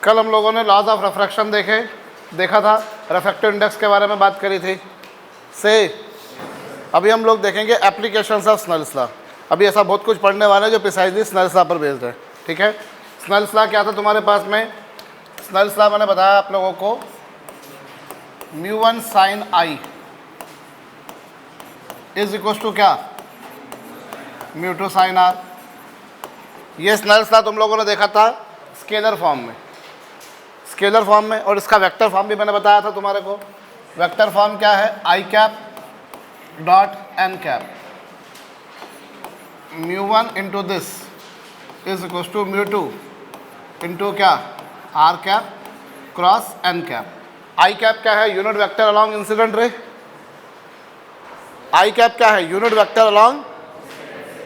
कल हम लोगों ने लॉज ऑफ रिफ्रैक्शन देखा था, रिफ्रैक्टिव इंडेक्स के बारे में बात करी थी से। अभी हम लोग देखेंगे एप्लीकेशंस ऑफ स्नेल्स लॉ। अभी ऐसा बहुत कुछ पढ़ने वाला है जो प्रिसाइजली स्नेल्स लॉ पर बेस्ड है, ठीक है। स्नेल्स लॉ क्या था तुम्हारे पास में? स्नेल्स लॉ मैंने बताया आप लोगों को, μ1 sin I is equal to क्या? μ2 sin R। ये स्नेल्स लॉ तुम लोगों ने देखा था स्केलर फॉर्म में, और इसका वेक्टर फॉर्म भी मैंने बताया था तुम्हारे को। वेक्टर फॉर्म क्या है? I cap dot N cap, μ1 into this is equal to μ2 into क्या? R cap cross N cap. I cap क्या है? Unit vector along incident ray. आई कैप क्या है? यूनिट वेक्टर अलॉन्ग,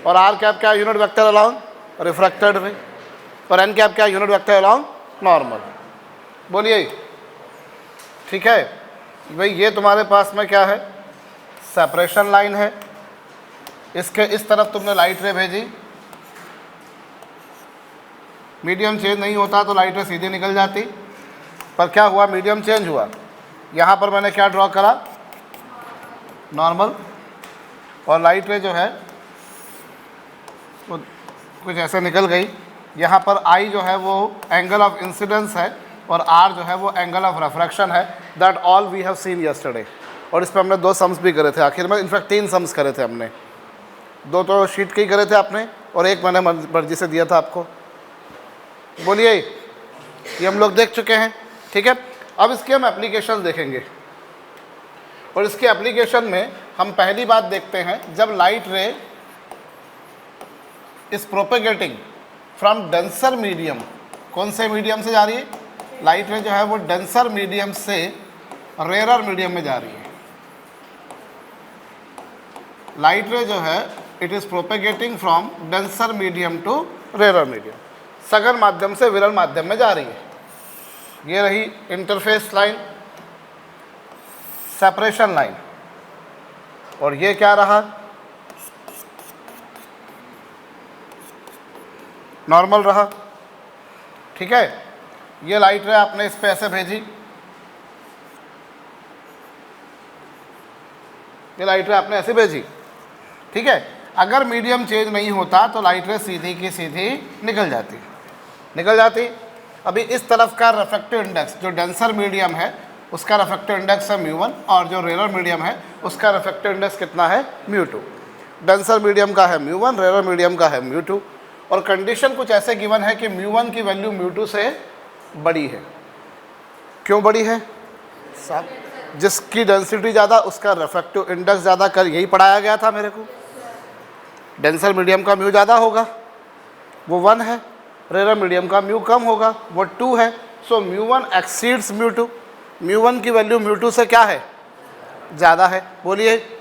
और आर कैप क्या है? Unit vector along refracted ray. और N cap क्या है? Unit vector along normal. बोलिए, ठीक है भाई। ये तुम्हारे पास में क्या है? सेपरेशन लाइन है। इसके इस तरफ तुमने लाइट रे भेजी, मीडियम चेंज नहीं होता तो लाइट रे सीधे निकल जाती, पर क्या हुआ? मीडियम चेंज हुआ। यहाँ पर मैंने क्या ड्रॉ करा? नॉर्मल। और लाइट रे जो है वो कुछ ऐसे निकल गई। यहाँ पर आई जो है वो एंगल ऑफ इंसिडेंस है, और आर जो है वो एंगल ऑफ रिफ्रैक्शन है। That all we have seen yesterday. और इस पर हमने 2 सम्स भी करे थे आखिर में, इनफैक्ट 3 सम्स करे थे हमने। 2 तो शीट के ही करे थे आपने, और एक मैंने मर्जी से दिया था आपको। बोलिए, ये हम लोग देख चुके हैं, ठीक है। अब इसके हम एप्लीकेशन देखेंगे, और इसके एप्लीकेशन में हम पहली बात देखते हैं, जब लाइट रे is propagating from denser medium. कौन से मीडियम से जा रही है? लाइट रे जो है वो डेंसर मीडियम से रेयर मीडियम में जा रही है। लाइट रे जो है it is propagating from denser medium to rare medium, सघन माध्यम से विरल माध्यम में जा रही है। ये रही इंटरफेस लाइन, सेपरेशन लाइन, और ये क्या रहा? नॉर्मल रहा, ठीक है। ये लाइट रे आपने इस पे ऐसे भेजी, ये लाइट रे आपने ऐसे भेजी, ठीक है। अगर मीडियम चेंज नहीं होता तो लाइट रे सीधी की सीधी निकल जाती। अभी इस तरफ का रिफ्रैक्टिव इंडेक्स जो डेंसर मीडियम है उसका रिफ्रैक्टिव इंडेक्स है μ1, और जो रेयर मीडियम है उसका रिफ्रैक्टिव इंडेक्स कितना है? μ2। डेंसर मीडियम का है μ1, रेयर मीडियम का है μ2, और कंडीशन कुछ ऐसे गिवन है कि μ1 की वैल्यू μ2 से बड़ी है। क्यों बड़ी है साहब? जिसकी डेंसिटी ज़्यादा उसका रिफ्रैक्टिव इंडेक्स ज़्यादा। कर यही पढ़ाया गया था मेरे को। डेंसर मीडियम का म्यू ज़्यादा होगा, वो 1 है। रेयर मीडियम का म्यू कम होगा, वो 2 है। सो μ1 एक्सीड्स μ2। μ1 की वैल्यू μ2 से क्या है? ज़्यादा है। बोलिए।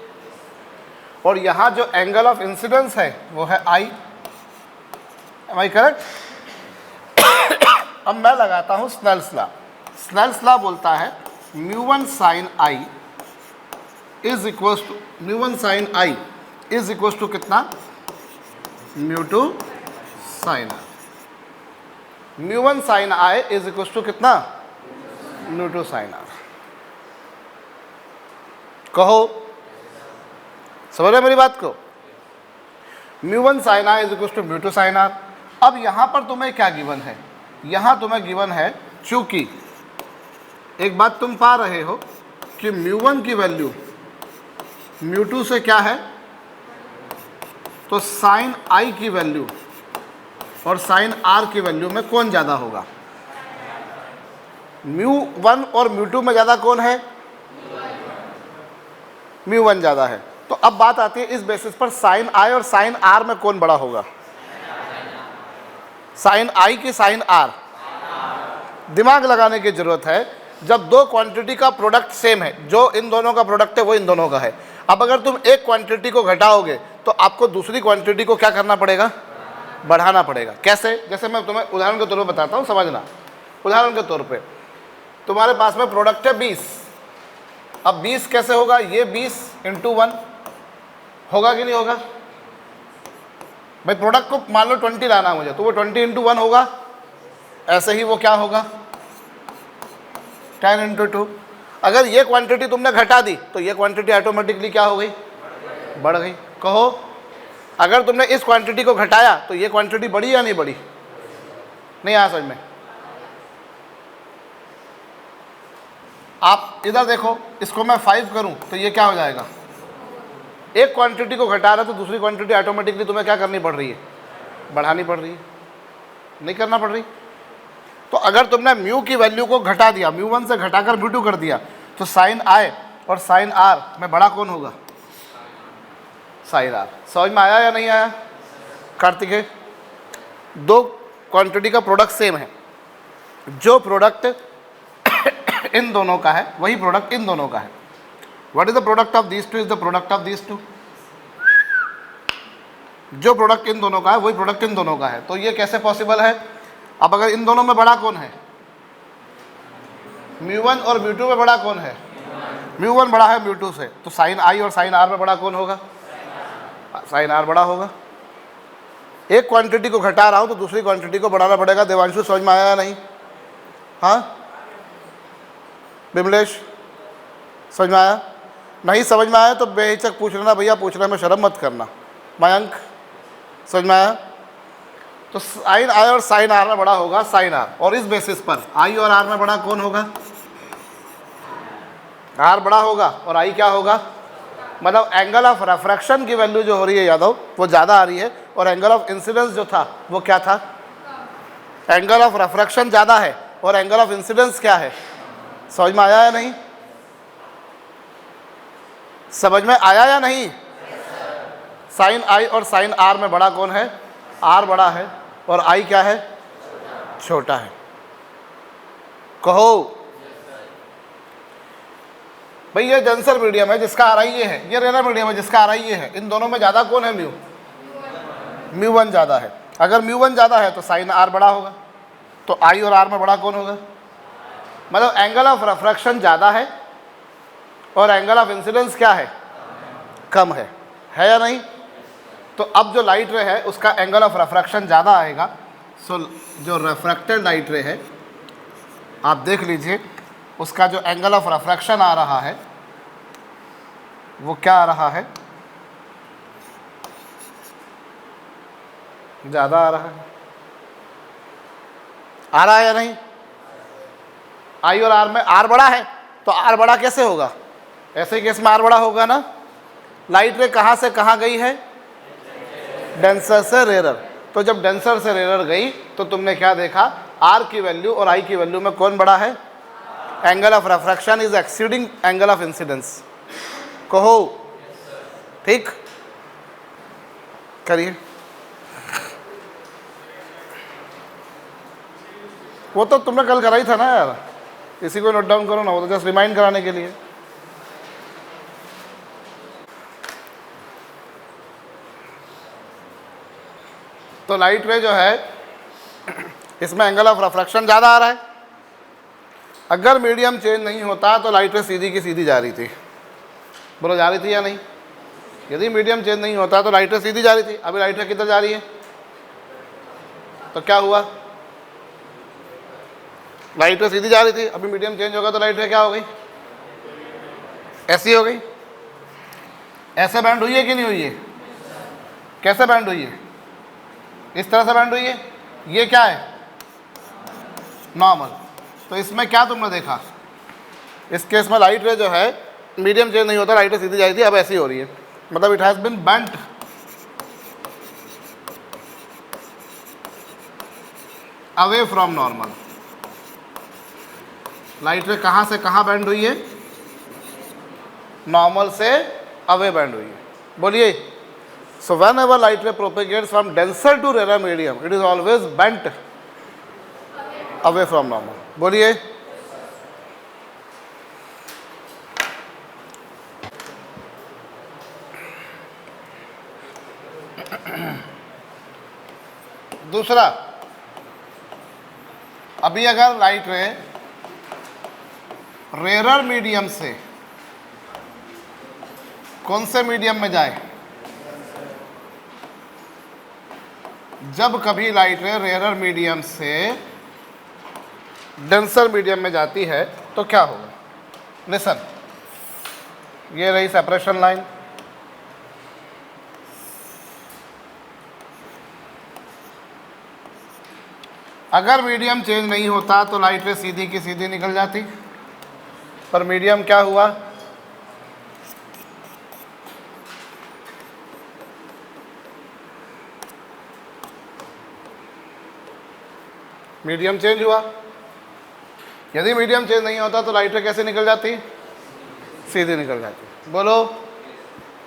और यहाँ जो एंगल ऑफ इंसिडेंस है वो है आई। M I correct? अब मैं लगाता हूँ स्नेल्स लॉ। स्नेल्स लॉ बोलता है μ1 sin I is equal to μ1 sin I is equal to कितना? μ2 sin R। μ1 sin I is equal to कितना? μ2 sin R। कहो, समझ रहे मेरी बात को? μ1 sin I is equal to μ2 sin R। अब यहाँ पर तुम्हें क्या गिवन है? यहाँ तुम्हें गिवन है, चूंकि एक बात तुम पा रहे हो कि μ1 की वैल्यू μ2 से क्या है, तो sin I की वैल्यू और sin R की वैल्यू में कौन ज़्यादा होगा? μ1 और μ2 में ज़्यादा कौन है? μ1 ज़्यादा है। तो अब बात आती है इस बेसिस पर sin I और sin R में कौन बड़ा होगा? sin I की sin R। दिमाग लगाने की जरूरत है। जब 2 क्वांटिटी का प्रोडक्ट सेम है, जो इन दोनों का प्रोडक्ट है वो इन दोनों का है, अब अगर तुम एक क्वांटिटी को घटाओगे तो आपको दूसरी क्वांटिटी को क्या करना पड़ेगा? बढ़ाना पड़ेगा। कैसे? जैसे मैं तुम्हें उदाहरण के तौर पर बताता हूँ, समझना। उदाहरण के तौर पे तुम्हारे पास में प्रोडक्ट है 20। अब 20 कैसे होगा? ये 20 × 1 होगा कि नहीं होगा? भाई प्रोडक्ट को मान लो 20 लाना है मुझे, तो वो 20 × 1 होगा। ऐसे ही वो क्या होगा? 10 इंटू 2। अगर ये क्वांटिटी तुमने घटा दी तो ये क्वांटिटी ऑटोमेटिकली क्या हो गई, बढ़ गई। कहो अगर तुमने इस क्वांटिटी को घटाया तो ये क्वांटिटी बढ़ी या नहीं बढ़ी? नहीं आया समझ में? आप इधर देखो, इसको मैं 5 करूं तो ये क्या हो जाएगा, एक क्वांटिटी को घटा रहा तो दूसरी क्वांटिटी ऑटोमेटिकली तुम्हें क्या करनी पड़ रही है, बढ़ानी पड़ रही है, नहीं करना पड़ रही। तो अगर तुमने म्यू की वैल्यू को घटा दिया, μ1 से घटाकर μ2 कर दिया, तो साइन आई और साइन आर में बड़ा कौन होगा, साइन आर। समझ में आया या नहीं आया? कार्तिक है, दो क्वांटिटी का प्रोडक्ट सेम है, जो प्रोडक्ट इन दोनों का है वही प्रोडक्ट इन दोनों का है। What is the product of these two is the product of these two. जो प्रोडक्ट इन दोनों का है वही प्रोडक्ट इन दोनों का है। तो ये कैसे पॉसिबल है? अब अगर इन दोनों में बड़ा कौन है, μ1 और μ2 में बड़ा कौन है, μ1 बड़ा है μ2 से, तो साइन आई और साइन आर में बड़ा कौन होगा, साइन आर बड़ा होगा। एक क्वांटिटी को घटा रहा हूं तो दूसरी क्वांटिटी को बढ़ाना पड़ेगा। देवांशु समझ में आया या नहीं? हाँ बिमलेश समझ में आया? नहीं समझ में आया तो बेहिचक पूछ लेना भैया, पूछने में शर्म मत करना। मयंक समझ में आया? तो साइन आई और साइन आर में बड़ा होगा साइन आर, और इस बेसिस पर आई और आर में बड़ा कौन होगा, आर बड़ा होगा और आई क्या होगा, मतलब एंगल ऑफ रेफ्रैक्शन की वैल्यू जो हो रही है यादव वो ज़्यादा आ रही है, और एंगल ऑफ इंसिडेंस जो था वो क्या था, एंगल ऑफ रेफ्रैक्शन ज़्यादा है और एंगल ऑफ इंसिडेंस क्या है। समझ में आया या नहीं? समझ में आया या नहीं? साइन आई और साइन आर में बड़ा कौन है, आर बड़ा है और आई क्या है, छोटा है। कहो भाई ये डेंसर मीडियम है जिसका आर आई ये है, ये रेयर मीडियम है जिसका आर आई ये है, इन दोनों में ज़्यादा कौन है, μ1 ज़्यादा है। अगर μ1 ज़्यादा है तो साइन आर बड़ा होगा, तो आई और आर में बड़ा कौन होगा, मतलब एंगल ऑफ रेफ्रैक्शन ज़्यादा है और एंगल ऑफ इंसिडेंस क्या है, कम है या नहीं? तो अब जो लाइट रे है उसका एंगल ऑफ रेफ्रैक्शन ज़्यादा आएगा। सो जो रेफ्रैक्टेड लाइट रे है आप देख लीजिए, उसका जो एंगल ऑफ रेफ्रैक्शन आ रहा है वो क्या आ रहा है, ज़्यादा आ रहा है। आ रहा है या नहीं? आई और आर में आर बड़ा है, तो आर बड़ा कैसे होगा, ऐसे केस में आर बड़ा होगा ना। लाइट रे कहाँ से कहाँ गई है, डेंसर से रेरर। तो जब डेंसर से रेरर गई तो तुमने क्या देखा, आर की वैल्यू और आई की वैल्यू में कौन बड़ा है, angle of refraction is exceeding angle of incidence. कहो ठीक, करिए। वो तो तुमने कल करा ही था ना यार, इसी को नोट डाउन करो ना, वो तो जस्ट रिमाइंड कराने के लिए। तो लाइट रे जो है इसमें एंगल ऑफ रेफ्रैक्शन ज़्यादा आ रहा है। अगर मीडियम चेंज नहीं होता तो लाइट रे सीधी की सीधी जा रही थी। बोलो जा रही थी या नहीं? यदि मीडियम चेंज नहीं होता तो लाइट रे सीधी जा रही थी। अभी लाइट रे किधर जा रही है, तो क्या हुआ, लाइट रे सीधी जा रही थी, अभी मीडियम चेंज होगा तो लाइट रे क्या हो गई, ऐसी हो गई। ऐसे बैंड हुई है कि नहीं हुई है, कैसे बैंड हुई है, इस तरह से बैंड हुई है। ये क्या है, नॉर्मल। तो इसमें क्या तुमने देखा, इस केस में लाइट रे जो है मीडियम चेंज नहीं होता, लाइट रे सीधी जा रही थी, अब ऐसी हो रही है, मतलब it has been bent away from normal. Light ray कहाँ से कहाँ बैंड हुई है, नॉर्मल से अवे बैंड हुई है। बोलिए। So whenever light ray propagates from denser to rarer medium, it is always bent away from normal. बोलिए। दूसरा, अभी अगर लाइट रे रेयर मीडियम से कौन से मीडियम में जाए, जब कभी लाइट रे रेयर मीडियम से डेंसर मीडियम में जाती है तो क्या होगा? लिसन, ये रही सेपरेशन लाइन, अगर मीडियम चेंज नहीं होता तो लाइट रे सीधी की सीधी निकल जाती, पर मीडियम क्या हुआ? मीडियम चेंज हुआ। यदि मीडियम चेंज नहीं होता तो लाइट रे कैसे निकल जाती? सीधी निकल जाती। बोलो।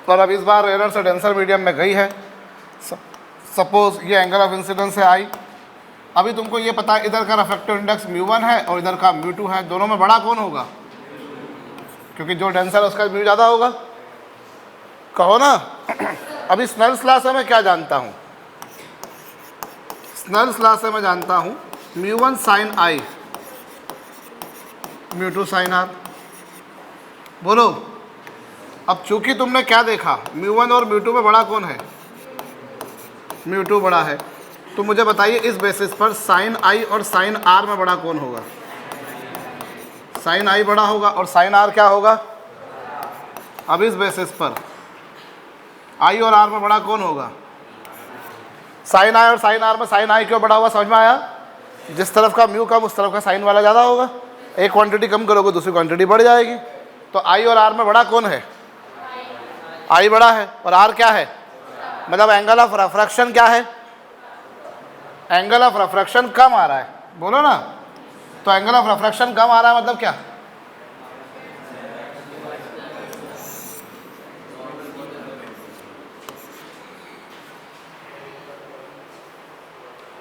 पर अब इस बार रेयर से डेंसर मीडियम में गई है। सपोज ये एंगल ऑफ इंसिडेंस है आई। अभी तुमको ये पता है इधर का रिफ्रैक्टिव इंडेक्स μ1 है और इधर का μ2 है, दोनों में बड़ा कौन होगा? क्योंकि जो डेंसर है उसका म्यू ज़्यादा होगा। कहो ना। अभी स्नेल्स लॉ से मैं क्या जानता हूँ? स्नेल्स लॉ से मैं जानता हूँ μ1 साइन आई μ2 साइन आर। बोलो। अब चूंकि तुमने क्या देखा, μ1 और μ2 में बड़ा कौन है? μ2 बड़ा है। तो मुझे बताइए इस बेसिस पर साइन आई और साइन आर में बड़ा कौन होगा? साइन आई बड़ा होगा और साइन आर क्या होगा? अब इस बेसिस पर आई और आर में बड़ा कौन होगा? साइन आई और साइन आर में साइन आई क्यों बड़ा हुआ? समझ में आया? जिस तरफ का म्यू कम उस तरफ का साइन वाला ज़्यादा होगा। एक क्वांटिटी कम करोगे दूसरी क्वांटिटी बढ़ जाएगी। तो आई और आर में बड़ा कौन है? आई बड़ा है और आर क्या है? मतलब एंगल ऑफ रिफ्रैक्शन क्या है? एंगल ऑफ रिफ्रैक्शन कम आ रहा है। बोलो ना। तो एंगल ऑफ रिफ्रैक्शन कम आ रहा है मतलब क्या?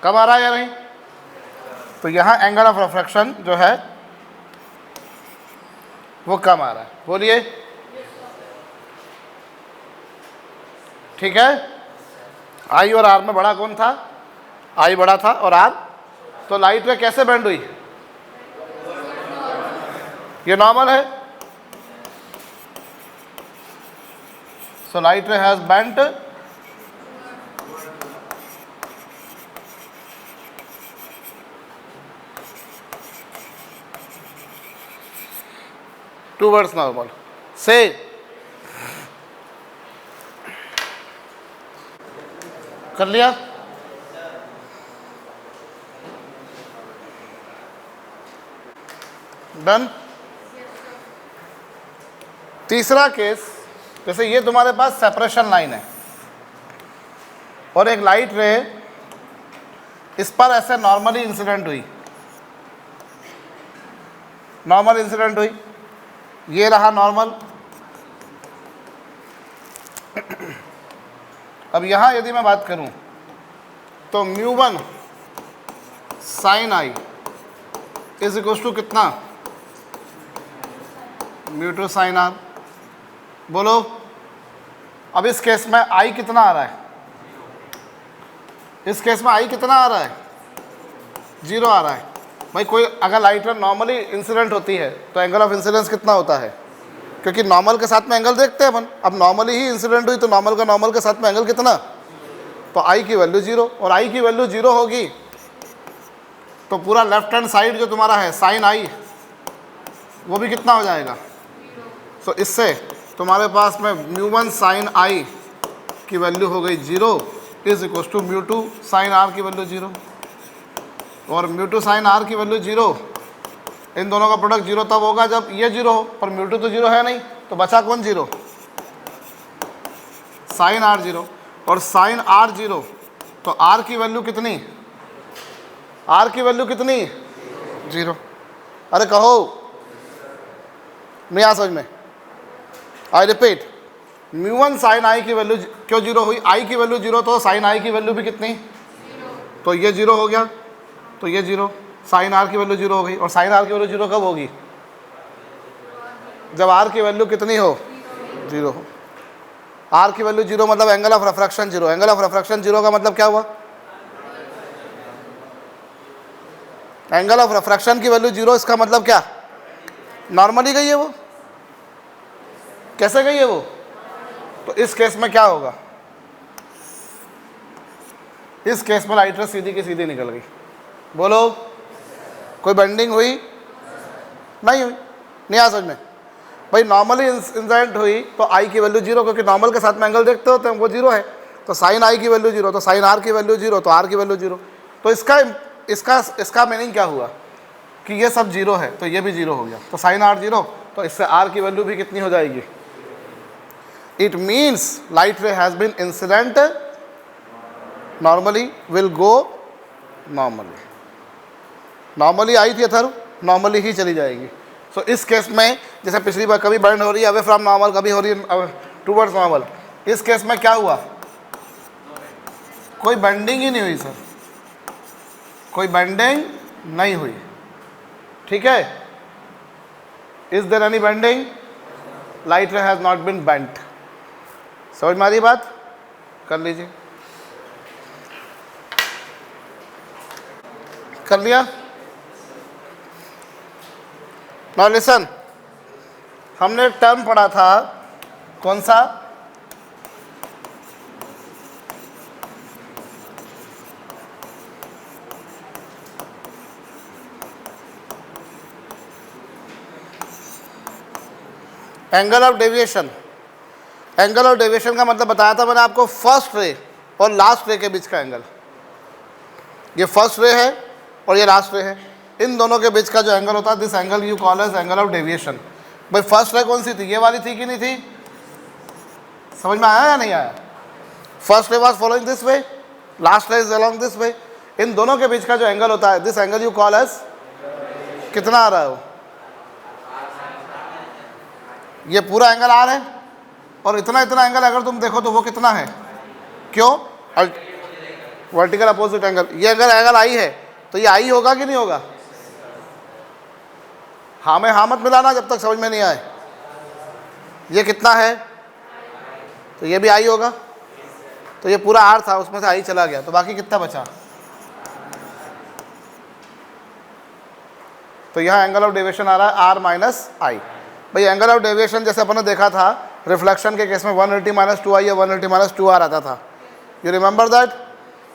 कम आ रहा है या नहीं? तो यहाँ एंगल ऑफ रिफ्रैक्शन जो है वो कम आ रहा है। बोलिए। ठीक है। आई और आर में बड़ा कौन था? आई बड़ा था और आर। तो लाइट रे कैसे बेंड हुई? ये नॉर्मल है। So light ray has bent towards normal. से कर लिया। डन। तीसरा केस, जैसे ये तुम्हारे पास सेपरेशन लाइन है और एक लाइट रे इस पर ऐसे नॉर्मली इंसिडेंट हुई, नॉर्मल इंसिडेंट हुई, ये रहा नॉर्मल। अब यहाँ यदि मैं बात करूँ तो μ1 sine I is equal to कितना? μ2 साइन आर। बोलो। अब इस केस में आई कितना आ रहा है? इस केस में आई कितना आ रहा है? 0 आ रहा है। भाई कोई अगर लाइट नॉर्मली इंसिडेंट होती है तो एंगल ऑफ इंसिडेंस कितना होता है? क्योंकि नॉर्मल के साथ में एंगल देखते हैं अपन। अब नॉर्मली ही इंसिडेंट हुई तो नॉर्मल का नॉर्मल के साथ में एंगल कितना? तो आई की वैल्यू 0 और आई की वैल्यू 0 होगी तो पूरा लेफ्ट हैंड साइड जो तुम्हारा है साइन आई वो भी कितना हो जाएगा? तो इससे तुम्हारे पास में μ1 साइन आई की वैल्यू हो गई 0 is equal to μ2 sine R की वैल्यू 0 और μ2 साइन आर की वैल्यू 0। इन दोनों का प्रोडक्ट 0 तब होगा जब ये 0 हो, पर μ2 तो 0 है नहीं, तो बचा कौन 0? साइन आर 0 और साइन आर 0। तो आर की वैल्यू कितनी? आर की वैल्यू कितनी? 0। अरे कहो, नहीं आ समझ में? आई रिपीट, μ1 साइन आई की वैल्यू क्यों 0 हुई? आई की वैल्यू 0 तो साइन आई की वैल्यू भी कितनी? 0। तो ये 0 हो गया, तो ये 0, साइन आर की वैल्यू 0 हो गई। और साइन आर की वैल्यू 0 कब होगी? जब आर की वैल्यू कितनी हो? 0 हो। आर की वैल्यू 0 मतलब angle of refraction 0। Angle of refraction 0 का मतलब क्या हुआ? एंगल ऑफ रिफ्रैक्शन की वैल्यू 0, इसका मतलब क्या? नॉर्मली गई है वो। कैसे गई है वो? तो इस केस में क्या होगा? इस केस में लाइट रे सीधी की सीधी निकल गई। बोलो। कोई बेंडिंग हुई? नहीं हुई, नहीं आया समझ में भाई। नॉर्मली इंसिडेंट हुई तो आई की वैल्यू जीरो, क्योंकि नॉर्मल के साथ में एंगल देखते होते हैं वो जीरो है, तो साइन आई की वैल्यू जीरो, तो साइन आर की वैल्यू जीरो, तो आर की वैल्यू जीरो। तो इसका मीनिंग क्या हुआ कि ये सब जीरो है तो ये भी जीरो हो गया, तो साइन आर जीरो, तो इससे आर की वैल्यू भी कितनी हो जाएगी। It means light ray has been incident normally will go normally. Normally आई थी अथर्व, नॉर्मली ही चली जाएगी। सो इस केस में जैसे पिछली बार कभी बर्न हो रही है अवे फ्रॉम नॉर्मल, कभी हो रही है टूवर्ड्स नॉर्मल, इस केस में क्या हुआ, कोई बेंडिंग ही नहीं हुई सर, कोई बेंडिंग नहीं हुई, ठीक है। Is there any bending, light ray has not been bent. समझ में आ रही बात, कर लीजिए, कर लिया। नाउ लिसन, हमने एक टर्म पढ़ा था, कौन सा, angle of deviation. Angle of deviation का मतलब बताया था मैंने आपको, फर्स्ट रे और लास्ट रे के बीच का एंगल। ये फर्स्ट रे है और ये लास्ट रे है, इन दोनों के बीच का जो एंगल होता है, this angle you call as angle of deviation. भाई फर्स्ट रे कौन सी थी, ये वाली थी कि नहीं थी, समझ में आया या नहीं आया। First ray was following this way, last ray is along this way, इन दोनों के बीच का जो एंगल होता है, this angle you call as, कितना आ रहा है वो, ये पूरा एंगल आर है, और इतना इतना एंगल अगर तुम देखो तो वो कितना है, क्यों, वर्टिकल अपोजिट एंगल। ये अगर एंगल आई है तो ये आई होगा कि नहीं होगा, हाँ में हाँ मत मिलाना जब तक समझ में नहीं आए। ये कितना है, तो ये भी आई होगा, तो ये पूरा आर था, उसमें से आई चला गया, तो बाकी कितना बचा, तो यहाँ एंगल ऑफ डेविएशन आ रहा है आर माइनस आई। भाई एंगल ऑफ डेविएशन जैसे अपन ने देखा था रिफ्लेक्शन के केस में 180 माइनस 2 आई या 180 माइनस 2 आर आता था, you remember that.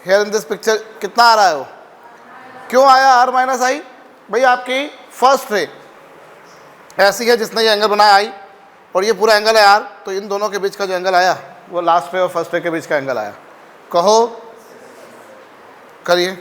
Here in this picture कितना आ रहा है वो, क्यों आया आर माइनस आई, भाई आपकी फर्स्ट रे ऐसी है जिसने ये एंगल बनाया आई, और ये पूरा एंगल है आर, तो इन दोनों के बीच का जो एंगल आया वो लास्ट रे और फर्स्ट रे के बीच का एंगल आया। कहो, करिए।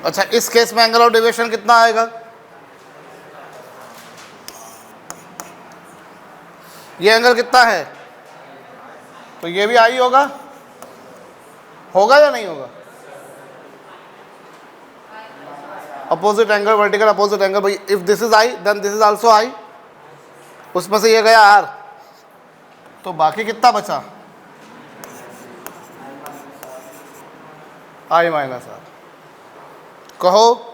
अच्छा, इस केस में एंगल ऑफ डेविएशन कितना आएगा, ये एंगल कितना है, तो ये भी आई होगा, होगा या नहीं होगा, opposite angle, vertical opposite angle. भाई if this is I then this is also I, उसमें से ये गया आर, तो बाकी कितना बचा, आई माइनस आर। कहो,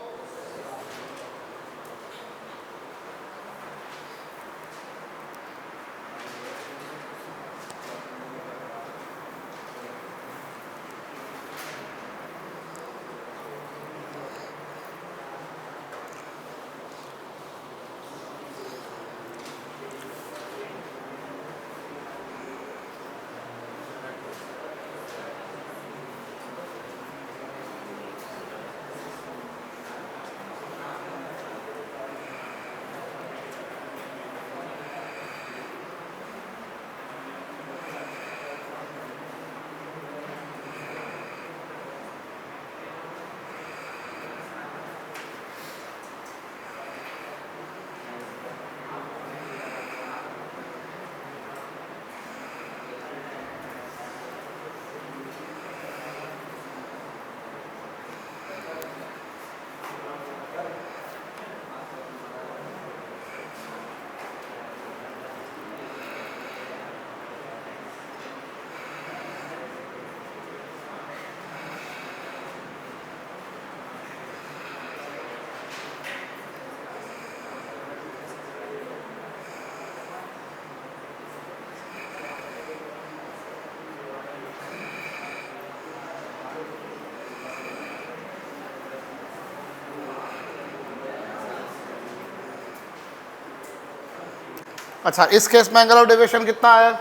अच्छा, इस केस में एंगल ऑफ डेविएशन कितना आया?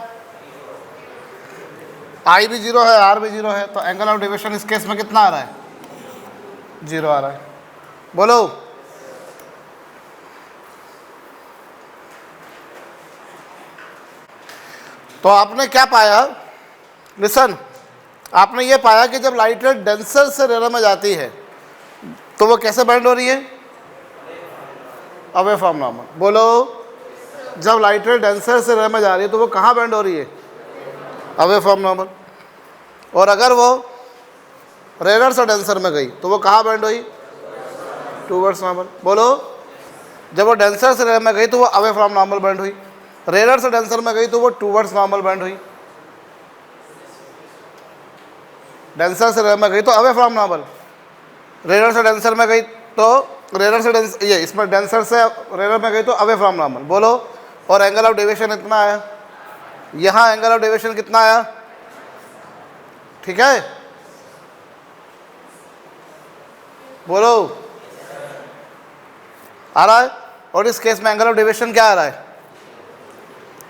आई भी 0 है, आर भी 0 है, तो एंगल ऑफ डेविएशन इस केस में कितना आ रहा है? 0 आ रहा है। बोलो। तो आपने क्या पाया? लिसन, आपने ये पाया कि जब लाइट रे डेंसर से रेयर में जाती है तो वो कैसे बेंड हो रही है? Away from normal. बोलो, जब लाइट रे डेंसर से रेयर में जा रही है तो वो कहाँ बेंड हो रही है? Away from normal. और अगर वो रेयर से डेंसर में गई तो वो कहाँ बेंड हुई? Towards normal. बोलो, जब वो डेंसर से रेयर में गई तो वो अवे फ्रॉम नॉर्मल बेंड हुई, रेयर से डेंसर में गई तो वो टूवर्ड्स नॉर्मल बेंड हुई। डेंसर से रेयर में गई तो अवे फ्रॉम नॉर्मल, रेयर से डेंसर में गई तो रेयर से डेंसर, ये इसमें डेंसर से रेयर में गई तो अवे फ्रॉम नॉर्मल। बोलो, और एंगल ऑफ डेविएशन इतना आया, यहाँ एंगल ऑफ डेविएशन कितना आया? ठीक है, बोलो, आ रहा है? और इस केस में एंगल ऑफ डेविएशन क्या आ रहा है?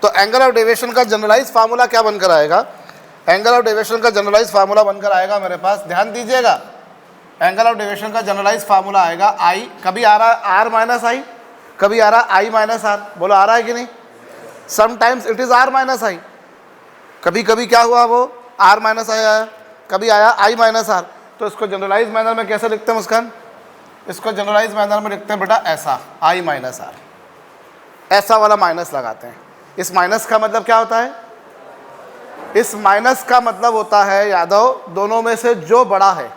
तो एंगल ऑफ डेविएशन का जनरलाइज फार्मूला क्या बनकर आएगा? एंगल ऑफ डेविएशन का जनरलाइज फार्मूला बनकर आएगा मेरे पास, ध्यान दीजिएगा। एंगल ऑफ डेविएशन का जनरलाइज फार्मूला आएगा आई, कभी आ रहा है आर माइनस आई, कभी आ रहा है आई माइनस आर। बोलो, आ रहा है कि नहीं? Sometimes it is R minus I, कभी कभी क्या हुआ, वो आर माइनस आई आया, कभी आया आई माइनस आर। तो इसको जनरलाइज मैनर में कैसे लिखते हैं मुस्कान? इसको जनरलाइज मैनर में लिखते हैं बेटा ऐसा, आई माइनस आर, ऐसा वाला माइनस लगाते हैं। इस माइनस का मतलब क्या होता है? इस माइनस का मतलब होता है यादव, दोनों में से जो बड़ा है,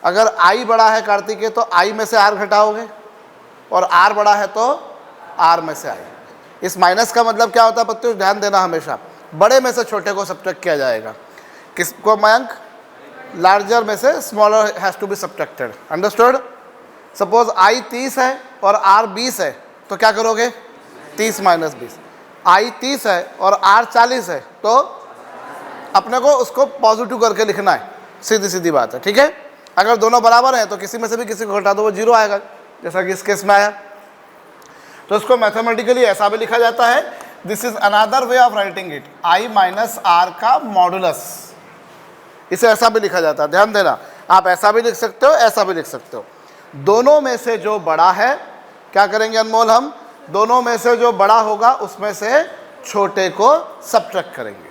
अगर आई बड़ा है कार्तिकेय तो आई में से आर घटाओगे, और आर बड़ा है तो आर में से आई। इस माइनस का मतलब क्या होता है बच्चों, ध्यान देना, हमेशा बड़े में से छोटे को सब्ट्रैक्ट किया जाएगा। किसको मयंक? लार्जर में से smaller has to be subtracted. Understood? Suppose I 30 है और आर 20 है, तो क्या करोगे? 30 माइनस 20। आई 30 है और आर 40 है, तो अपने को उसको पॉजिटिव करके लिखना है, सीधी सीधी बात है। ठीक है, अगर दोनों बराबर हैं तो किसी में से भी किसी को घटा दो, वो 0 आएगा, जैसा कि इस केस में आया। तो इसको मैथमेटिकली ऐसा भी लिखा जाता है, this is another way of writing it, I minus R का मॉडुलस, इसे ऐसा भी लिखा जाता है। ध्यान देना, आप ऐसा भी लिख सकते हो, ऐसा भी लिख सकते हो। दोनों में से जो बड़ा है, क्या करेंगे अनमोल? हम दोनों में से जो बड़ा होगा उसमें से छोटे को सब्ट्रैक्ट करेंगे।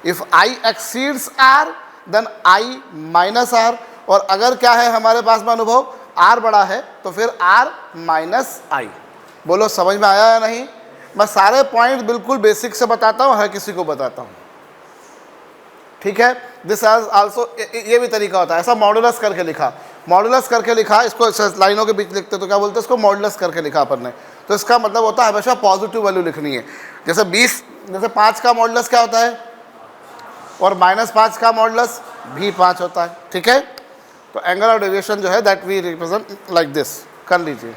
If I exceeds R then I minus R, और अगर क्या है हमारे पास में अनुभव, आर बड़ा है तो फिर आर माइनस आई। बोलो, समझ में आया या नहीं? मैं सारे पॉइंट बिल्कुल बेसिक से बताता हूँ, हर किसी को बताता हूँ। ठीक है, दिस आल्सो, ये भी तरीका होता है, ऐसा मॉडुलस करके लिखा, मॉडुलस करके लिखा, इसको लाइनों के बीच लिखते तो क्या बोलते हैं इसको? मॉडुलस करके लिखा अपन ने। तो इसका मतलब होता है हमेशा पॉजिटिव वैल्यू लिखनी है। जैसे 20, जैसे 5 का मॉडुलस क्या होता है, और -5 का मॉडुलस भी 5 होता है। ठीक है, तो एंगल ऑफ डेविएशन जो है that we represent like this, कर लीजिए।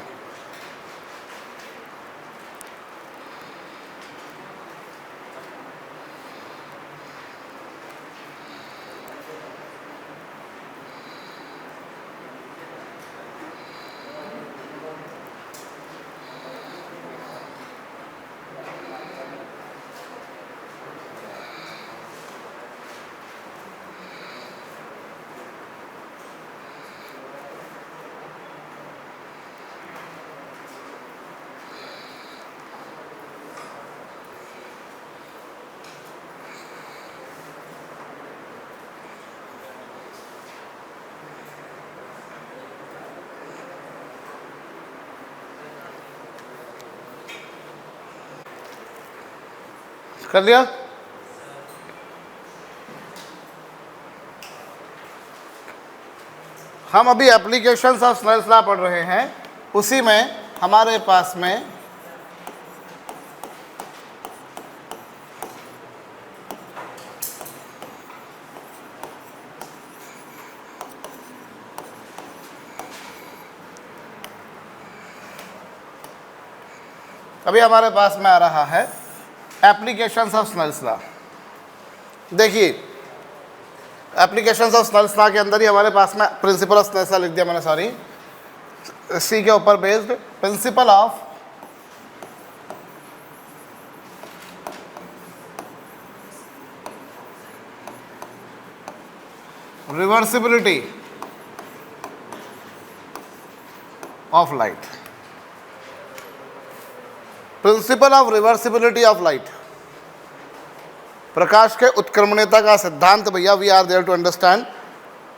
कर लिया? हम अभी एप्लीकेशंस ऑफ स्नेल्स लॉ पढ़ रहे हैं, उसी में हमारे पास में अभी हमारे पास में आ रहा है एप्लीकेशंस ऑफ स्नेल्स लॉ। देखिए, एप्लीकेशंस ऑफ स्नेल्स लॉ के अंदर ही हमारे पास में प्रिंसिपल ऑफ स्नेल्स लॉ लिख दिया मैंने, सॉरी, सी के ऊपर based principle of reversibility of light, principle of reversibility of light, प्रकाश के उत्क्रमणीयता का सिद्धांत भैया, we are there to understand.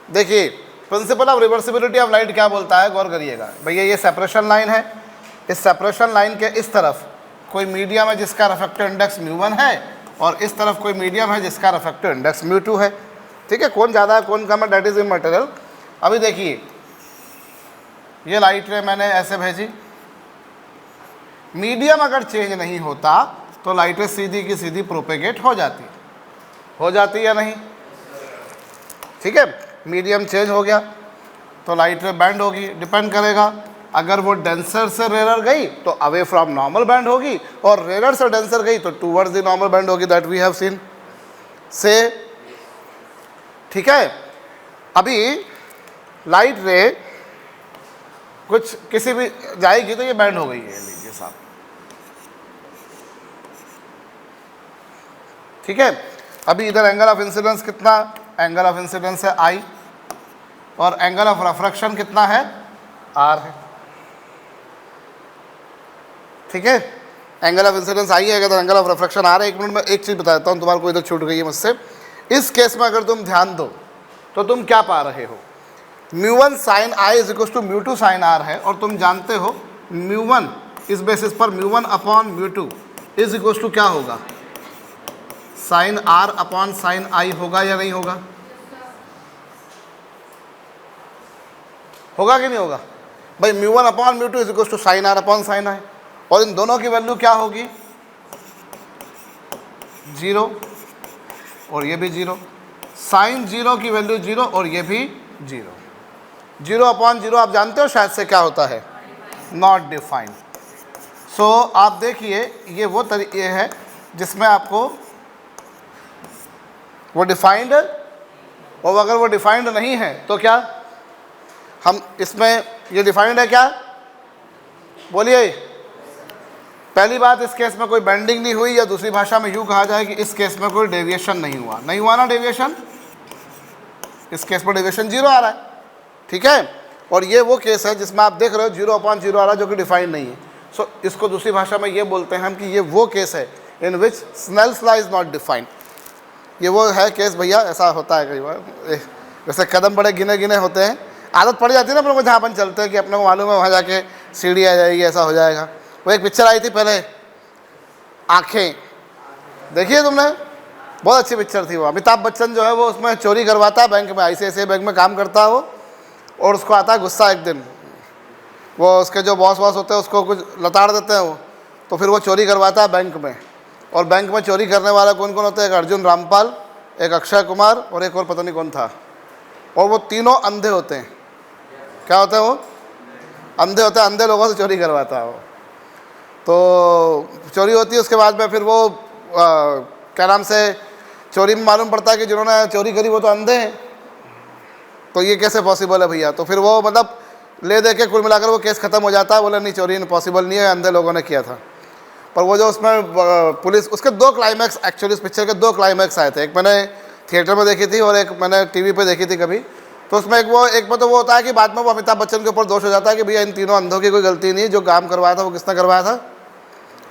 देखिए principle of reversibility of light क्या बोलता है, गौर करिएगा भैया। ये सेपरेशन लाइन है, इस सेपरेशन लाइन के इस तरफ कोई मीडियम है जिसका रिफ्रैक्टिव इंडेक्स μ1 है, और इस तरफ कोई मीडियम है जिसका रिफ्रैक्टिव इंडेक्स μ2 है। ठीक है, कौन ज़्यादा है कौन कम है, डेट इज इमैटेरियल। अभी देखिए ये लाइट रे मैंने ऐसे भेजी, मीडियम अगर चेंज नहीं होता तो लाइट रे सीधी की सीधी प्रोपेगेट हो जाती या नहीं। ठीक है, मीडियम चेंज हो गया तो लाइट रे बैंड होगी, डिपेंड करेगा। अगर वो डेंसर से रेयर गई तो अवे फ्रॉम नॉर्मल बैंड होगी, और रेयर से डेंसर गई तो टूवर्ड्स द नॉर्मल बैंड होगी, दैट वी हैव सीन से। ठीक है, अभी लाइट रे कुछ किसी भी जाएगी तो ये बैंड हो गई है, लीजिए साहब। ठीक है, अभी इधर एंगल ऑफ इंसिडेंस कितना, एंगल ऑफ इंसिडेंस है I, और एंगल ऑफ रिफ्रैक्शन कितना है, R है। ठीक है, एंगल ऑफ इंसिडेंस I है, तो एंगल ऑफ रिफ्रैक्शन R है। एक मिनट में एक चीज़ बताता हूँ, तुम्हारे को इधर छूट गई है मुझसे। इस केस में अगर तुम ध्यान दो तो तुम क्या पा रहे हो, μ1 sin I is equal to μ2 sin R है, और तुम जानते हो μ1 इस बेसिस पर μ1 अपॉन μ2 इज इक्वल टू क्या होगा, sin R upon sin I होगा या नहीं होगा, होगा कि नहीं होगा भाई। μ1 upon μ2 is equal to sin R upon sin I, और इन दोनों की वैल्यू क्या होगी, 0, और ये भी 0, sin 0 की वैल्यू 0 और ये भी 0। 0 अपॉन 0 आप जानते हो शायद से क्या होता है, नॉट डिफाइंड। सो आप देखिए ये वो तरीके है जिसमें आपको वो डिफाइंड, और अगर वो डिफाइंड नहीं है तो क्या हम इसमें, ये डिफाइंड है क्या, बोलिए। पहली बात, इस केस में कोई बेंडिंग नहीं हुई, या दूसरी भाषा में यूँ कहा जाए कि इस केस में कोई डेविएशन नहीं हुआ ना डेविएशन, इस केस में डेविएशन 0 आ रहा है। ठीक है, और ये वो केस है जिसमें आप देख रहे हो 0 अपॉन 0 आ रहा है, जो कि डिफाइंड नहीं है। सो इसको दूसरी भाषा में ये बोलते हैं हम कि ये वो केस है in which Snell's law is not defined. ये वो है केस भैया, ऐसा होता है कई बार, वैसे कदम बड़े गिने गिने होते हैं, आदत पड़ जाती है ना अपने को, जहाँ अपन चलते हैं कि अपने को मालूम है वहाँ जाके सीढ़ी आ जाएगी, ऐसा हो जाएगा। वो एक पिक्चर आई थी पहले, आँखें, देखिए तुमने, बहुत अच्छी पिक्चर थी वो। अमिताभ बच्चन जो है वो उसमें चोरी करवाता है बैंक में, ICICI बैंक में काम करता है वो, और उसको आता है गुस्सा एक दिन, वो उसके जो बॉस होते हैं उसको कुछ लताड़ देते हैं वो, तो फिर वो चोरी करवाता है बैंक में। और बैंक में चोरी करने वाला कौन कौन होते हैं, एक अर्जुन रामपाल, एक अक्षय कुमार, और एक और पता नहीं कौन था, और वो तीनों अंधे होते हैं। क्या होता है वो, अंधे होते हैं, अंधे लोगों से चोरी करवाता है वो। तो चोरी होती है, उसके बाद में फिर वो क्या नाम से, चोरी में मालूम पड़ता है कि जिन्होंने चोरी करी वो तो अंधे हैं, तो ये कैसे पॉसिबल है भैया। तो फिर वो मतलब ले दे के कुल मिलाकर वो केस ख़त्म हो जाता है, बोले नहीं चोरी पॉसिबल नहीं है, अंधे लोगों ने किया था। पर वो जो उसमें पुलिस, उसके 2 क्लाइमैक्स, एक्चुअली इस पिक्चर के 2 क्लाइमैक्स आए थे, एक मैंने थिएटर में देखी थी और एक मैंने टीवी पे देखी थी कभी। तो उसमें एक में तो वो होता है कि बाद में वो अमिताभ बच्चन के ऊपर दोष हो जाता है कि भैया इन तीनों अंधों की कोई गलती नहीं, जो काम करवाया था वो किसने करवाया था,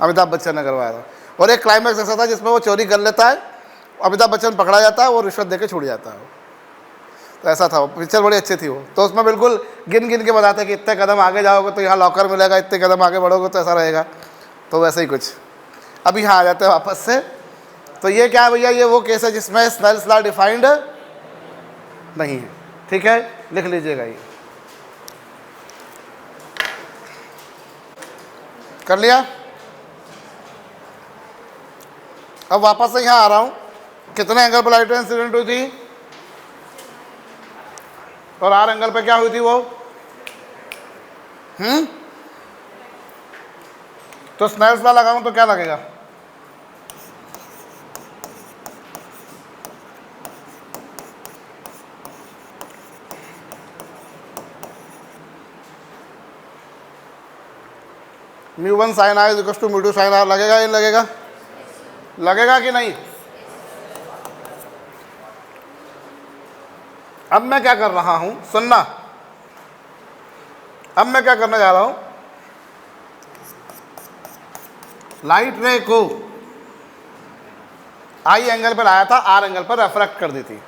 अमिताभ बच्चन ने करवाया था। और एक क्लाइमैक्स ऐसा था जिसमें वो चोरी कर लेता है, अमिताभ बच्चन पकड़ा जाता है, वो रिश्वत दे के छूट जाता है। तो ऐसा था वो पिक्चर, बड़ी अच्छी थी वो। तो उसमें बिल्कुल गिन गिन के बताते हैं कि इतने कदम आगे जाओगे तो यहाँ लॉकर मिलेगा, इतने कदम आगे बढ़ोगे तो ऐसा रहेगा। तो वैसे ही कुछ। अब यहाँ आ जाते हैं वापस से। तो ये क्या है भैया, ये वो केस है जिसमें स्नेल्स लॉ डिफाइंड नहीं है। ठीक है, लिख लीजिएगा, ये कर लिया। अब वापस से यहाँ आ रहा हूँ, कितने एंगल पर लाइट इंसिडेंट हुई थी और आर एंगल पे क्या हुई थी वो, तो स्नेल्स लॉ लगाऊं तो क्या लगेगा, μ1 sin I equal to μ2 sin R लगेगा या नहीं लगेगा, लगेगा कि नहीं। अब मैं क्या कर रहा हूं, सुनना, अब मैं क्या करने जा रहा हूं, लाइट रे को आई एंगल पर लाया था, आर एंगल पर रिफ्रैक्ट कर दी थी।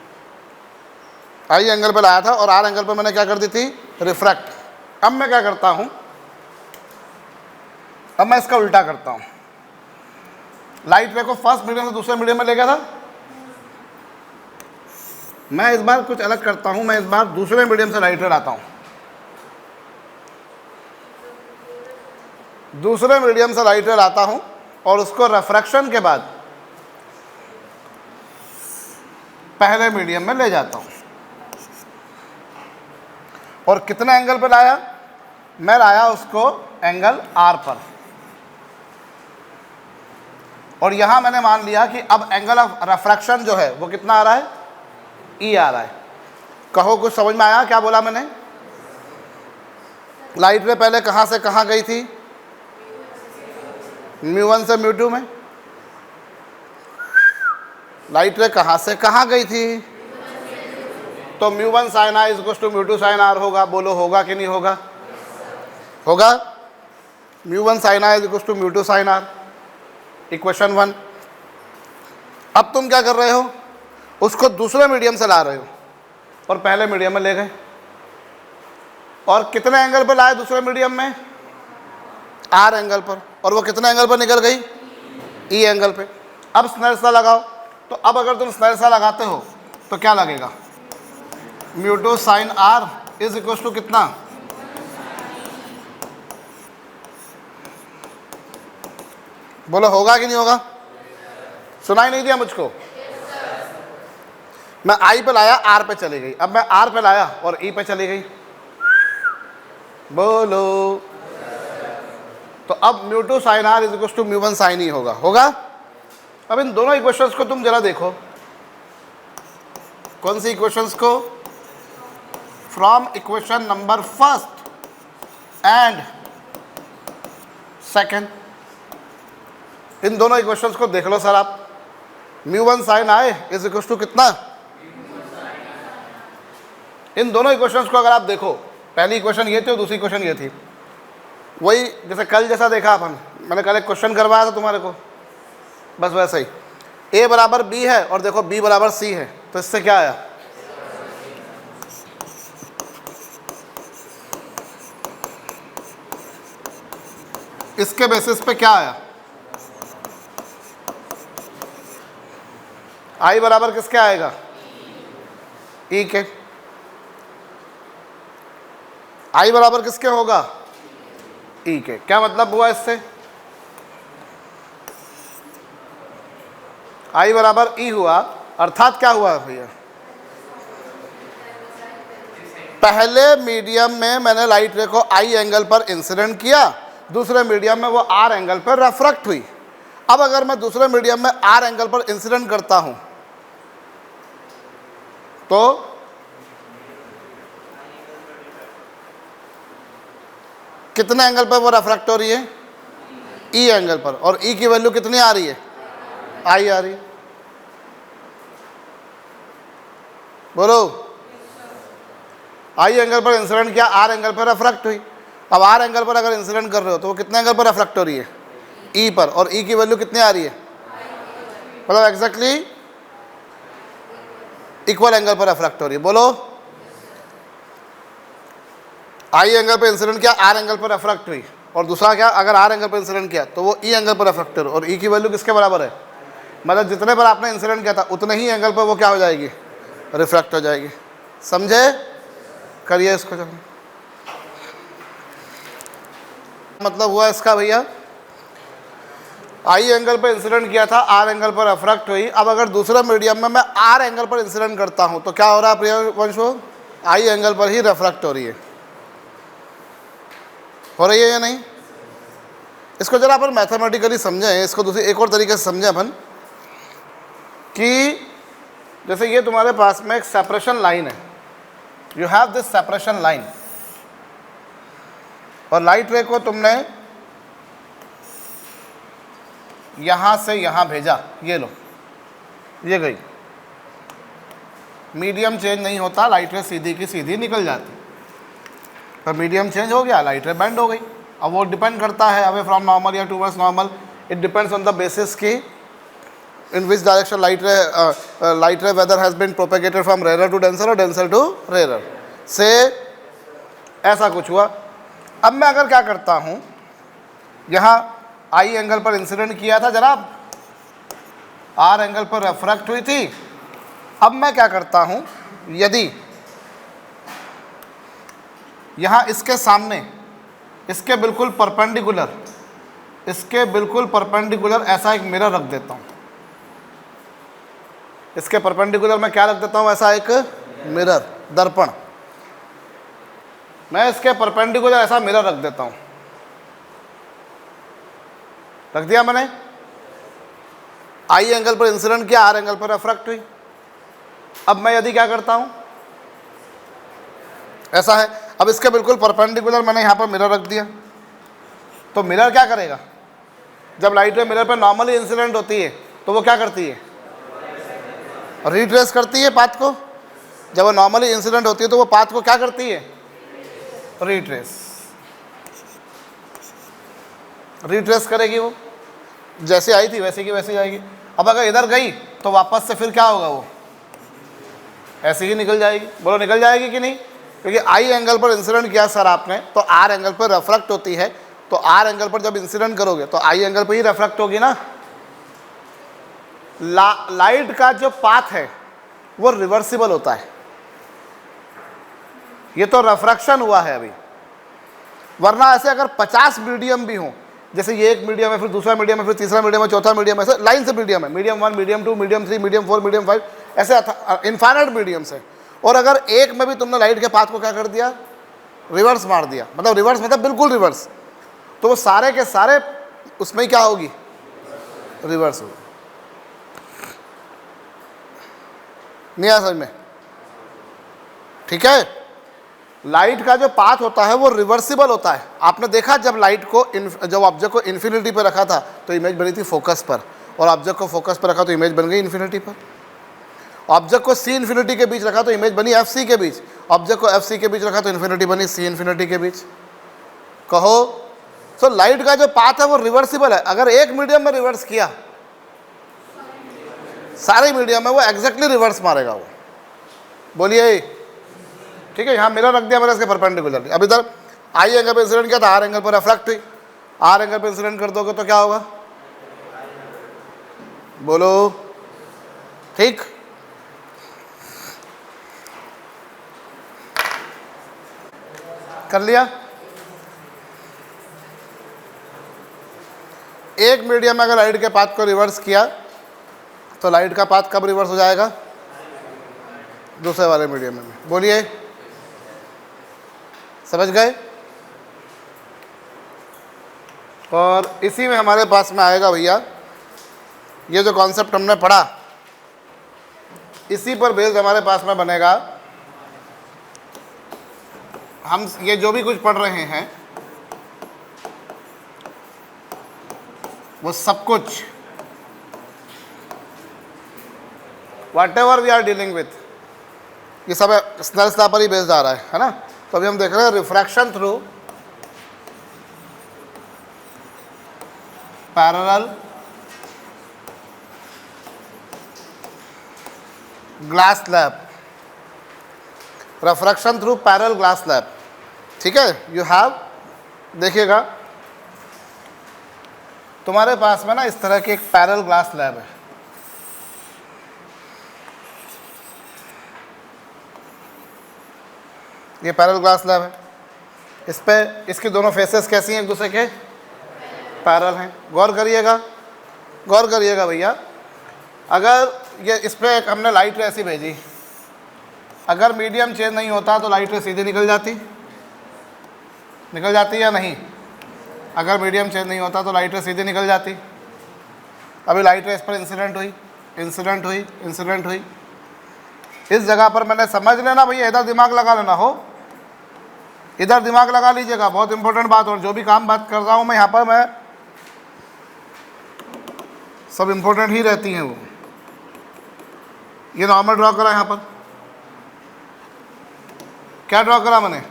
आई एंगल पर लाया था और आर एंगल पर मैंने क्या कर दी थी, रिफ्रैक्ट। अब मैं क्या करता हूं, अब मैं इसका उल्टा करता हूं। लाइट रे को फर्स्ट मीडियम से दूसरे मीडियम में ले गया था, मैं इस बार कुछ अलग करता हूं, मैं इस बार दूसरे मीडियम से लाइट रे लाता हूं। दूसरे मीडियम से लाइट रे लाता हूं और उसको रिफ्रैक्शन के बाद पहले मीडियम में ले जाता हूं। और कितने एंगल पे लाया, मैं लाया उसको एंगल आर पर, और यहां मैंने मान लिया कि अब एंगल ऑफ रिफ्रैक्शन जो है वो कितना आ रहा है, ई आ रहा है। कहो कुछ समझ में आया क्या बोला मैंने? लाइट रे पहले कहां से कहां गई थी, μ1 से μ2 में। लाइट रे कहां से कहां गई थी, तो μ1 sin r is equal to μ2 sin r होगा। बोलो होगा कि नहीं होगा? होगा। μ1 sin r is equal to μ2 sin r, equation 1। अब तुम क्या कर रहे हो, उसको दूसरे मीडियम से ला रहे हो और पहले मीडियम में ले गए, और कितने एंगल पर लाए दूसरे मीडियम में, आर एंगल पर, और वो कितने एंगल पर निकल गई, ई एंगल पे। अब स्नेल्स लॉ लगाओ, तो अब अगर तुम स्नेल्स लॉ लगाते हो तो क्या लगेगा, μ2 sin r is equal to कितना, बोलो होगा कि नहीं होगा? सुनाई नहीं दिया मुझको? मैं आई पे लाया, आर पे चली गई, अब मैं आर पे लाया और ई पे चली गई, बोलो। तो अब μ2 sin r is equal to μ1 sin e होगा, होगा। अब इन दोनों इक्वेशंस को तुम जरा देखो, कौन सी इक्वेशंस को, from equation number first and second, इन दोनों इक्वेशंस को देख लो सर आप। μ1 sin i is equal to कितना, इन दोनों इक्वेशंस को अगर आप देखो, पहली इक्वेशन ये थी और दूसरी इक्वेशन ये थी, वही जैसे कल जैसा देखा अपन, मैंने कल एक क्वेश्चन करवाया था तुम्हारे को, बस वैसे ही। a बराबर b है और देखो b बराबर c है, तो इससे क्या आया, इसके बेसिस पे क्या आया, i बराबर किसके आएगा, e के। i बराबर किसके होगा, e के। क्या मतलब हुआ इससे, i बराबर e हुआ, अर्थात क्या हुआ भैया, पहले मीडियम में मैंने लाइट रे को i एंगल पर इंसिडेंट किया, दूसरे मीडियम में वो r एंगल पर रिफ्रैक्ट हुई। अब अगर मैं दूसरे मीडियम में r एंगल पर इंसिडेंट करता हूं तो कितने एंगल पर वो रिफ्रैक्ट हो रही है, ई एंगल पर, और ई की वैल्यू कितनी आ रही है, आई आ रही है। बोलो, आई एंगल पर इंसिडेंट किया, आर एंगल पर रिफ्रैक्ट हुई। अब आर एंगल पर अगर इंसिडेंट कर रहे हो तो वो कितने एंगल पर रिफ्रैक्ट हो रही है, ई पर, और ई की वैल्यू कितनी आ रही है, मतलब एग्जैक्टली इक्वल एंगल पर रिफ्रैक्ट हो रही है। बोलो, आई एंगल पर इंसिडेंट किया, आर एंगल पर रिफ्रैक्ट हुई, और दूसरा क्या, अगर आर एंगल पर इंसिडेंट किया तो वो ई एंगल पर रिफ्रैक्ट हो, और ई की वैल्यू किसके बराबर है, मतलब जितने पर आपने इंसिडेंट किया था उतने ही एंगल पर वो क्या हो जाएगी, रिफ्रैक्ट हो जाएगी। समझे? करिए इसको। चलो, मतलब हुआ इसका भैया, आई एंगल पर इंसिडेंट किया था, आर एंगल पर रिफ्रैक्ट हुई। अब अगर दूसरे मीडियम में मैं आर एंगल पर इंसिडेंट करता हूं तो क्या हो रहा है प्रियवंशु, आई एंगल पर ही रिफ्रैक्ट हो रही है, हो रही है या नहीं? इसको जरा अपन मैथमेटिकली समझें, इसको दूसरी एक और तरीके से समझें अपन, कि जैसे ये तुम्हारे पास में एक सेपरेशन लाइन है, you have this separation line, और लाइट रे को तुमने यहां से यहां भेजा, ये लो, ये गई, मीडियम चेंज नहीं होता, लाइट रे सीधी की सीधी निकल जाती। पर मीडियम चेंज हो गया, लाइट रे बेंड हो गई। अब वो डिपेंड करता है अवे फ्रॉम नॉर्मल या towards normal, it depends on the basis की in which direction light ray whether has been propagated from rare to denser और डेंसर टू रेयर से, ऐसा कुछ हुआ। अब मैं अगर क्या करता हूँ, यहाँ आई एंगल पर इंसिडेंट किया था जनाब, आर एंगल पर रिफ्रैक्ट हुई थी। अब मैं क्या करता हूँ, यदि यहाँ इसके सामने, इसके बिल्कुल परपेंडिकुलर, इसके बिल्कुल परपेंडिकुलर ऐसा एक मिरर रख देता हूँ। इसके परपेंडिकुलर मैं क्या रख देता हूँ, ऐसा एक मिरर, दर्पण। मैं इसके परपेंडिकुलर ऐसा मिरर रख देता हूँ, रख दिया मैंने। आई एंगल पर इंसिडेंट किया, आर एंगल पर रिफ्रैक्ट हुई। अब मैं यदि क्या करता हूँ, ऐसा है, अब इसके बिल्कुल परपेंडिकुलर मैंने यहाँ पर मिरर रख दिया, तो मिरर क्या करेगा, जब लाइट रे मिरर पर नॉर्मली इंसिडेंट होती है तो वो क्या करती है, रिट्रेस करती है पाथ को। जब वो नॉर्मली इंसिडेंट होती है तो वो पाथ को क्या करती है, रिट्रेस करेगी। वो जैसे आई थी वैसे की वैसे जाएगी। अब अगर इधर गई तो वापस से फिर क्या होगा, वो ऐसे ही निकल जाएगी। बोलो निकल जाएगी कि नहीं, क्योंकि आई एंगल पर इंसिडेंट किया सर आपने, तो आर एंगल पर रिफ्रैक्ट होती है, तो आर एंगल पर जब इंसिडेंट करोगे तो आई एंगल पर ही रिफ्रैक्ट होगी ना। लाइट का जो पाथ है वो रिवर्सिबल होता है। ये तो रिफ्रैक्शन हुआ है अभी, वरना ऐसे अगर 50 मीडियम भी हों, जैसे ये एक मीडियम है, फिर दूसरा मीडियम है, फिर तीसरा मीडियम है, चौथा मीडियम है, ऐसे लाइन से मीडियम है, medium 1, medium 2, medium 3, medium 4, medium 5, ऐसे इनफाइनाइट मीडियम्स है। और अगर एक में भी तुमने लाइट के पाथ को क्या कर दिया, रिवर्स मार दिया, मतलब रिवर्स मतलब बिल्कुल रिवर्स, तो वो सारे के सारे उसमें ही क्या होगी, रिवर्स होगी। नहीं आया समझ में, ठीक है। लाइट का जो पाथ होता है वो रिवर्सिबल होता है। आपने देखा जब लाइट को जब ऑब्जेक्ट को इन्फिनिटी पर रखा था तो इमेज बनी थी फोकस पर, और ऑब्जेक्ट को फोकस पर रखा तो इमेज बन गई इन्फिनिटी पर। ऑब्जेक्ट को सी इन्फिनिटी के बीच रखा तो इमेज बनी एफ सी के बीच, ऑब्जेक्ट को एफ सी के बीच रखा तो इन्फिनिटी बनी सी इन्फिनिटी के बीच। कहो सो लाइट का जो पाथ है वो रिवर्सिबल है। अगर एक मीडियम में रिवर्स किया, सारे मीडियम में वो एग्जैक्टली रिवर्स मारेगा वो। बोलिए, ठीक है। यहाँ मिरर रख दिया मैंने इसके परपेंडिकुलर। अब इधर आई एंगल पर इंसिडेंट किया था, आर एंगल पर रिफ्रैक्ट हुई। आर एंगल पर इंसिडेंट कर दोगे तो क्या होगा, बोलो, ठीक। कर लिया। एक मीडियम में अगर लाइट के पाथ को रिवर्स किया तो लाइट का पाथ कब रिवर्स हो जाएगा, दूसरे वाले मीडियम में। बोलिए, समझ गए। और इसी में हमारे पास में आएगा भैया, ये जो कॉन्सेप्ट हमने पढ़ा इसी पर बेस्ड हमारे पास में बनेगा। हम ये जो भी कुछ पढ़ रहे हैं वो सब कुछ whatever we are dealing with, ये सब स्नेल्स लॉ पर ही बेस्ड आ रहा है ना। तो अभी हम देख रहे हैं refraction through parallel glass slab, refraction through parallel glass slab, ठीक है। यू हैव, देखिएगा तुम्हारे पास में ना इस तरह की एक पैरेलल ग्लास स्लैब है। ये पैरेलल ग्लास स्लैब है, इस पे इसकी दोनों फेसेस कैसी हैं, एक दूसरे के पैरेलल हैं। गौर करिएगा, गौर करिएगा भैया। अगर ये इस पे हमने लाइट रे ऐसी भेजी, अगर मीडियम चेंज नहीं होता तो लाइट रे सीधी निकल जाती, निकल जाती या नहीं। अगर मीडियम चेंज नहीं होता तो लाइट रे सीधी निकल जाती। अभी लाइट रे इस पर इंसिडेंट हुई, इंसिडेंट हुई, इंसिडेंट हुई। इस जगह पर मैंने, समझ लेना भैया, इधर दिमाग लगा लेना हो, इधर दिमाग लगा लीजिएगा, बहुत इंपॉर्टेंट बात। और जो भी काम बात कर रहा हूँ मैं यहाँ पर, मैं सब इंपॉर्टेंट ही रहती हैं वो। ये नॉर्मल ड्रॉ करा यहाँ पर, क्या ड्रॉ करा मैंने?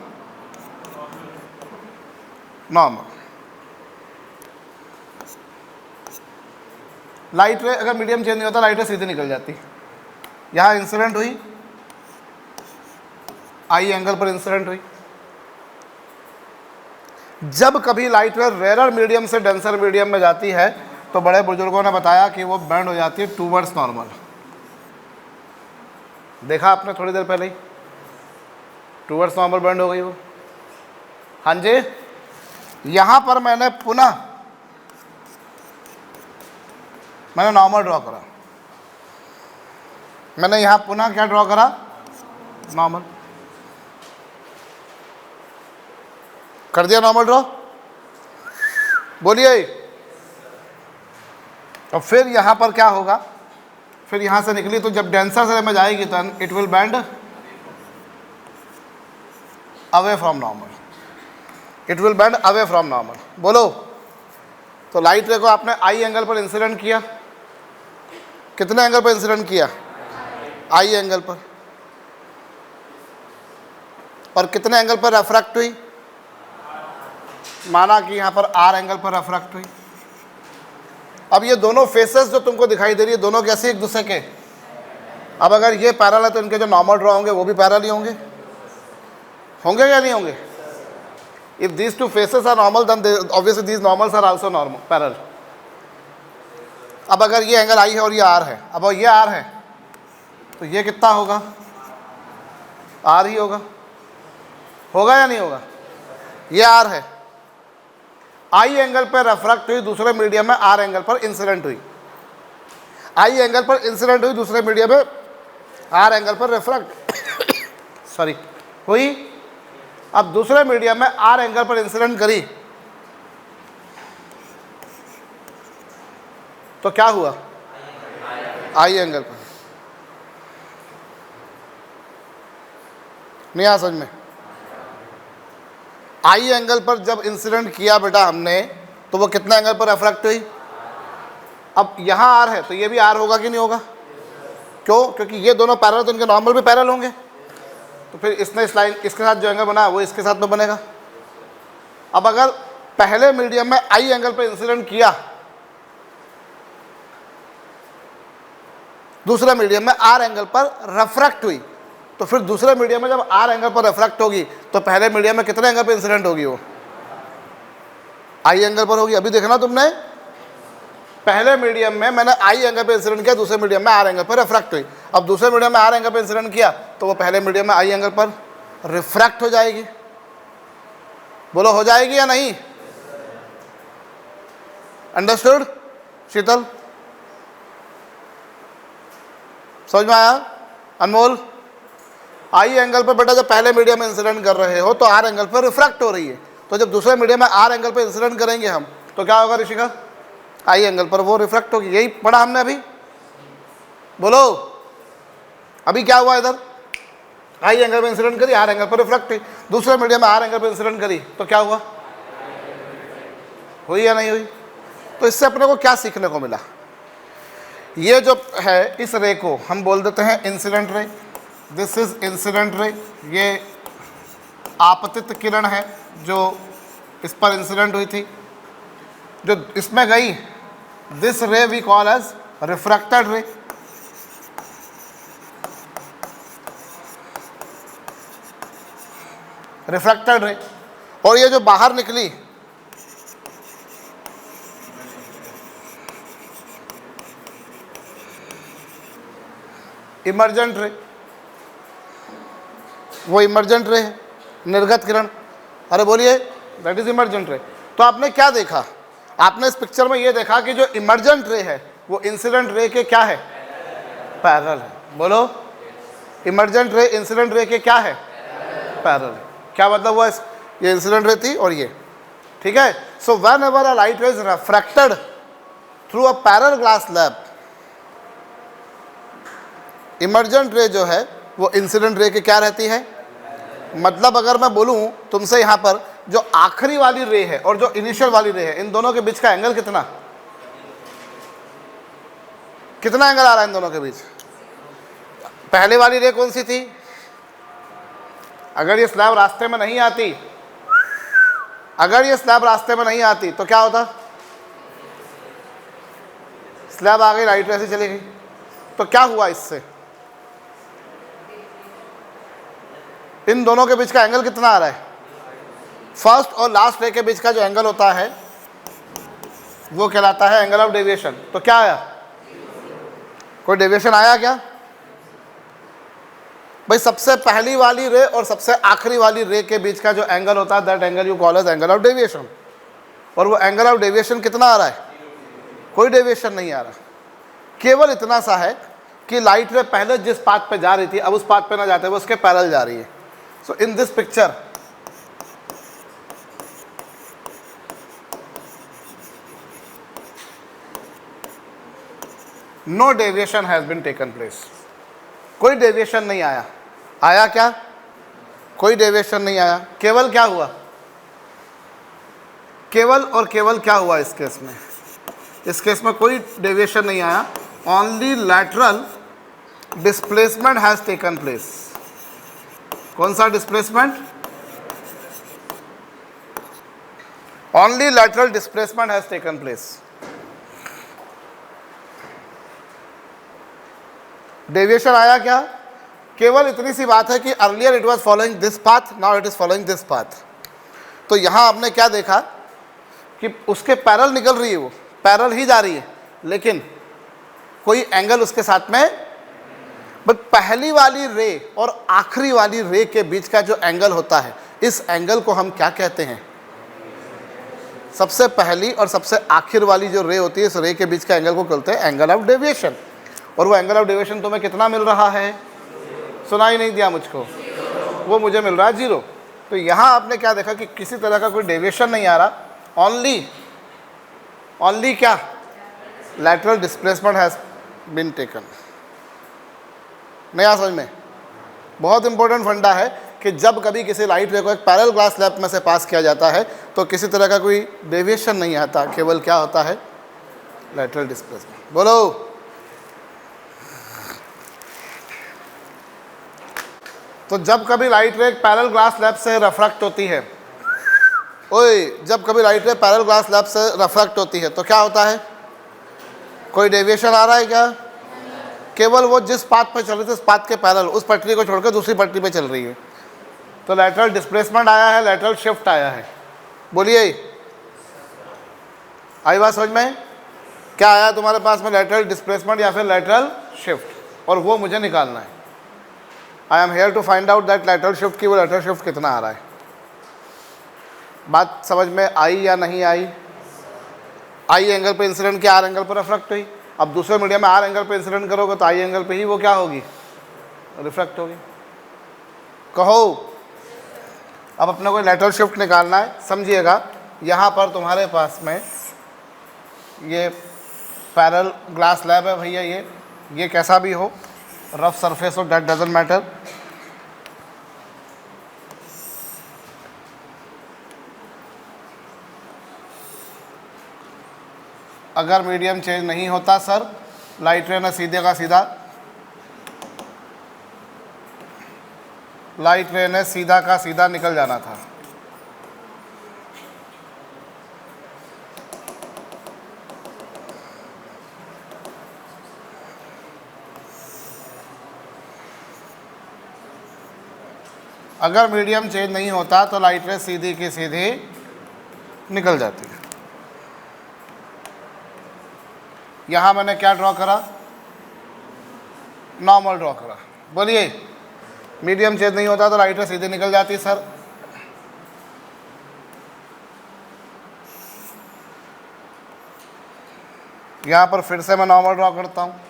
नॉर्मल। लाइट रे अगर मीडियम चेंज नहीं होता, लाइट रे सीधे निकल जाती। यहाँ इंसिडेंट हुई, आई एंगल पर इंसिडेंट हुई। जब कभी लाइट रे रेयर मीडियम से डेंसर मीडियम में जाती है तो बड़े बुजुर्गों ने बताया कि वो बेंड हो जाती है टूवर्ड्स नॉर्मल। देखा आपने थोड़ी देर पहले ही, टूवर्ड्स नॉर्मल बेंड हो गई वो। हाँ जी, यहां पर मैंने नॉर्मल ड्रॉ करा। मैंने यहां पुनः क्या ड्रॉ करा? नॉर्मल कर दिया। नॉर्मल ड्रॉ, बोलिए। और फिर यहां पर क्या होगा? फिर यहां से निकली तो जब डेंसर से में जाएगी तो it will bend away from normal. It will bend away from normal. बोलो। तो लाइट रे को आपने आई एंगल पर इंसिडेंट किया। कितने एंगल पर इंसिडेंट किया? आई एंगल पर। और कितने एंगल पर रेफ्रैक्ट हुई? माना कि यहां पर आर एंगल पर रेफ्रैक्ट हुई। अब ये दोनों फेसेस जो तुमको दिखाई दे रही है, दोनों कैसे एक दूसरे के? अब अगर ये पैरेलल है तो इनके जो नॉर्मल ड्रॉ होंगे वो भी पैरेलल ही होंगे। होंगे या नहीं होंगे? If these two faces are normal then obviously these normals are also normal parallel. अब अगर ये एंगल आई है और ये आर है, अब ये आर है तो ये कितना होगा? आर ही होगा। होगा या नहीं होगा? ये आर है, आई एंगल पर रेफ्रैक्ट हुई, दूसरे मीडियम में आर एंगल पर इंसिडेंट हुई। आई एंगल पर इंसिडेंट हुई, दूसरे मीडियम में आर एंगल पर रेफ्रैक्ट सॉरी हुई। अब दूसरे मीडियम में आर एंगल पर इंसिडेंट करी तो क्या हुआ? आई एंगल पर। नहीं आ समझ में? आई एंगल पर जब इंसिडेंट किया बेटा हमने तो वो कितना एंगल पर रेफ्रैक्ट हुई? अब यहाँ आर है तो ये भी आर होगा कि नहीं होगा? क्यों? क्योंकि ये दोनों पैरेलल तो इनके नॉर्मल भी पैरेलल होंगे। तो फिर इसने इस लाइन इसके साथ जो एंगल बना वो इसके साथ में बनेगा। अब अगर पहले मीडियम में आई एंगल पर इंसिडेंट किया, दूसरे मीडियम में आर एंगल पर रेफ्रैक्ट हुई, तो फिर दूसरे मीडियम में जब आर एंगल पर रेफ्रैक्ट होगी तो पहले मीडियम में कितने एंगल पर इंसिडेंट होगी? वो आई एंगल पर होगी। अभी देखना तुमने, पहले मीडियम में मैंने आई एंगल पर इंसिडेंट किया, दूसरे मीडियम में आर एंगल पर रेफ्रैक्ट हुई। अब दूसरे मीडियम में आर एंगल पर इंसिडेंट किया तो वो पहले मीडियम में आई एंगल पर रिफ्रैक्ट हो जाएगी। बोलो हो जाएगी या नहीं? अंडरस्टूड शीतल? समझ में आया? अनमोल? आई एंगल पर बेटा जब पहले मीडियम में इंसिडेंट कर रहे हो तो आर एंगल पर रिफ्रैक्ट हो रही है, तो जब दूसरे मीडियम में आर एंगल पर इंसिडेंट करेंगे हम तो क्या होगा ऋषिका? आई एंगल पर वो रिफ्रैक्ट होगी। यही पढ़ा हमने अभी। बोलो अभी क्या हुआ? इधर आई एंगल पर इंसिडेंट करी, आर एंगल पर रिफ्रैक्ट हुई। दूसरे मीडियम में आर एंगल पर इंसिडेंट करी तो क्या हुआ? हुई या नहीं हुई? तो इससे अपने को क्या सीखने को मिला? ये जो है इस रे को हम बोल देते हैं incident ray. This is incident ray. ये आपतित किरण है जो इस पर इंसिडेंट हुई थी, जो इसमें गई। This ray we call as refracted ray. Refracted ray. और ये जो बाहर निकली इमर्जेंट रे, वो इमर्जेंट रे है, निर्गत किरण। अरे बोलिए, दैट इज इमर्जेंट रे। तो आपने क्या देखा? आपने इस पिक्चर में ये देखा कि जो इमर्जेंट रे है वो इंसिडेंट रे के क्या है? पैरेलल है। बोलो, इमर्जेंट रे इंसिडेंट रे के क्या है? पैरेलल। क्या मतलब हुआ? ये इंसिडेंट रे थी और ये, ठीक है। So when ever a light रे is refracted through a parallel glass slab, emergent रे जो है वो इंसिडेंट रे के क्या रहती है? मतलब अगर मैं बोलूं तुमसे यहाँ पर जो आखिरी वाली रे है और जो इनिशियल वाली रे है, इन दोनों के बीच का एंगल कितना? कितना एंगल आ रहा है इन दोनों के बीच? पहले वाली रे कौन सी थी? अगर ये स्लैब रास्ते में नहीं आती, अगर ये स्लैब रास्ते में नहीं आती तो क्या होता? स्लैब आ गई, राइट रे से चली गई, तो क्या हुआ इससे? इन दोनों के बीच का एंगल कितना आ रहा है? फर्स्ट और लास्ट रे के बीच का जो एंगल होता है वो कहलाता है एंगल ऑफ डेविएशन। तो क्या आया? कोई डेविएशन आया क्या भाई? सबसे पहली वाली रे और सबसे आखिरी वाली रे के बीच का जो एंगल होता है that angle you call as angle of deviation. और वो एंगल ऑफ डेविएशन कितना आ रहा है? कोई डेविएशन नहीं आ रहा। केवल इतना सा है कि लाइट रे पहले जिस पाथ पे जा रही थी अब उस पाथ पे ना जाते हुए उसके पैरेलल जा रही है। So in this picture no deviation has been taken place. कोई डेविएशन नहीं आया। आया क्या? कोई डेविएशन नहीं आया। केवल क्या हुआ? केवल और केवल क्या हुआ इस केस में? इस केस में कोई डेविएशन नहीं आया। Only lateral displacement has taken place. कौन सा displacement? Only lateral displacement has taken place. Deviation आया क्या? केवल इतनी सी बात है कि earlier it was following this path, now it is following this path. तो यहां आपने क्या देखा कि उसके पैरेलल निकल रही है, वो पैरेलल ही जा रही है, लेकिन कोई एंगल उसके साथ में। बट पहली वाली रे और आखिरी वाली रे के बीच का जो एंगल होता है, इस एंगल को हम क्या कहते हैं? सबसे पहली और सबसे आखिर वाली जो रे होती है, इस रे के बीच का एंगल को कहते हैं एंगल ऑफ डेविएशन। और वो एंगल ऑफ डेविएशन तुम्हें कितना मिल रहा है? सुनाई नहीं दिया मुझको? वो मुझे मिल रहा है 0। तो यहाँ आपने क्या देखा कि किसी तरह का कोई डेविएशन नहीं आ रहा। ओनली क्या? Lateral displacement has been taken. नया समझ में? बहुत इंपॉर्टेंट फंडा है कि जब कभी किसी लाइट रे को एक पैरेलल ग्लास स्लैब में से पास किया जाता है तो किसी तरह का कोई डेविएशन नहीं आता, केवल क्या होता है? Lateral displacement. बोलो। तो जब कभी light ray parallel glass slab से रिफ्रैक्ट होती है, ओए, जब कभी light ray parallel glass slab से रिफ्रैक्ट होती है तो क्या होता है? कोई डेविएशन आ रहा है क्या? केवल वो जिस पाथ पे चल रही थी उस पाथ के पैरेलल, उस पटरी को छोड़कर दूसरी पटरी पे चल रही है। तो लैटरल डिस्प्लेसमेंट आया है, लैटरल शिफ्ट आया है। बोलिए, आई बात समझ में? क्या आया तुम्हारे पास में? लैटरल डिस्प्लेसमेंट या फिर लैटरल शिफ्ट, और वो मुझे निकालना है। I am here to find out that lateral shift की वो लैटरल शिफ्ट कितना आ रहा है। बात समझ में आई या नहीं आई? आई एंगल पे इंसिडेंट की आर एंगल पर रिफ्रैक्ट हुई। अब दूसरे मीडियम में आर एंगल पे इंसिडेंट करोगे तो आई एंगल पे ही वो क्या होगी? रिफ्रैक्ट होगी। कहो, अब अपने को लैटरल शिफ्ट निकालना है। समझिएगा, यहाँ पर तुम्हारे पास में ये पैरेलल ग्लास स्लैब है भैया, ये कैसा भी हो, रफ सरफेस हो, दैट डजंट मैटर। अगर मीडियम चेंज नहीं होता सर, लाइट रे ने सीधे का सीधा, लाइट रे ने सीधा का सीधा निकल जाना था। अगर मीडियम चेंज नहीं होता तो लाइट रे सीधी की सीधी निकल जाती है। यहाँ मैंने क्या ड्रॉ करा? नॉर्मल ड्रॉ करा। बोलिए, मीडियम चेंज नहीं होता तो लाइट रे सीधी निकल जाती सर। यहाँ पर फिर से मैं नॉर्मल ड्रॉ करता हूँ।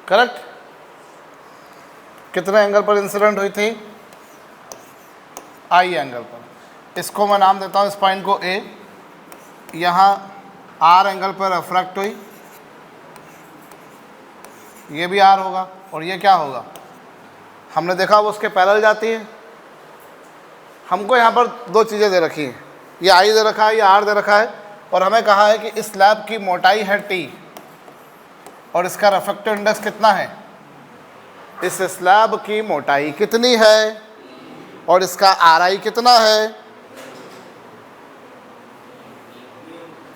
करेक्ट? कितने एंगल पर इंसिडेंट हुई थी? आई एंगल पर। इसको मैं नाम देता हूँ, इस पॉइंट को ए। यहाँ आर एंगल पर रिफ्रैक्ट हुई, ये भी आर होगा, और ये क्या होगा? हमने देखा वो उसके पैरेलल जाती है। हमको यहाँ पर दो चीज़ें दे रखी हैं, ये आई दे रखा है, ये आर दे रखा है, और हमें कहा है कि इस स्लैब की मोटाई है टी और इसका रिफ्रैक्टिव इंडेक्स कितना है। इस स्लैब की मोटाई कितनी है और इसका आर आई कितना है,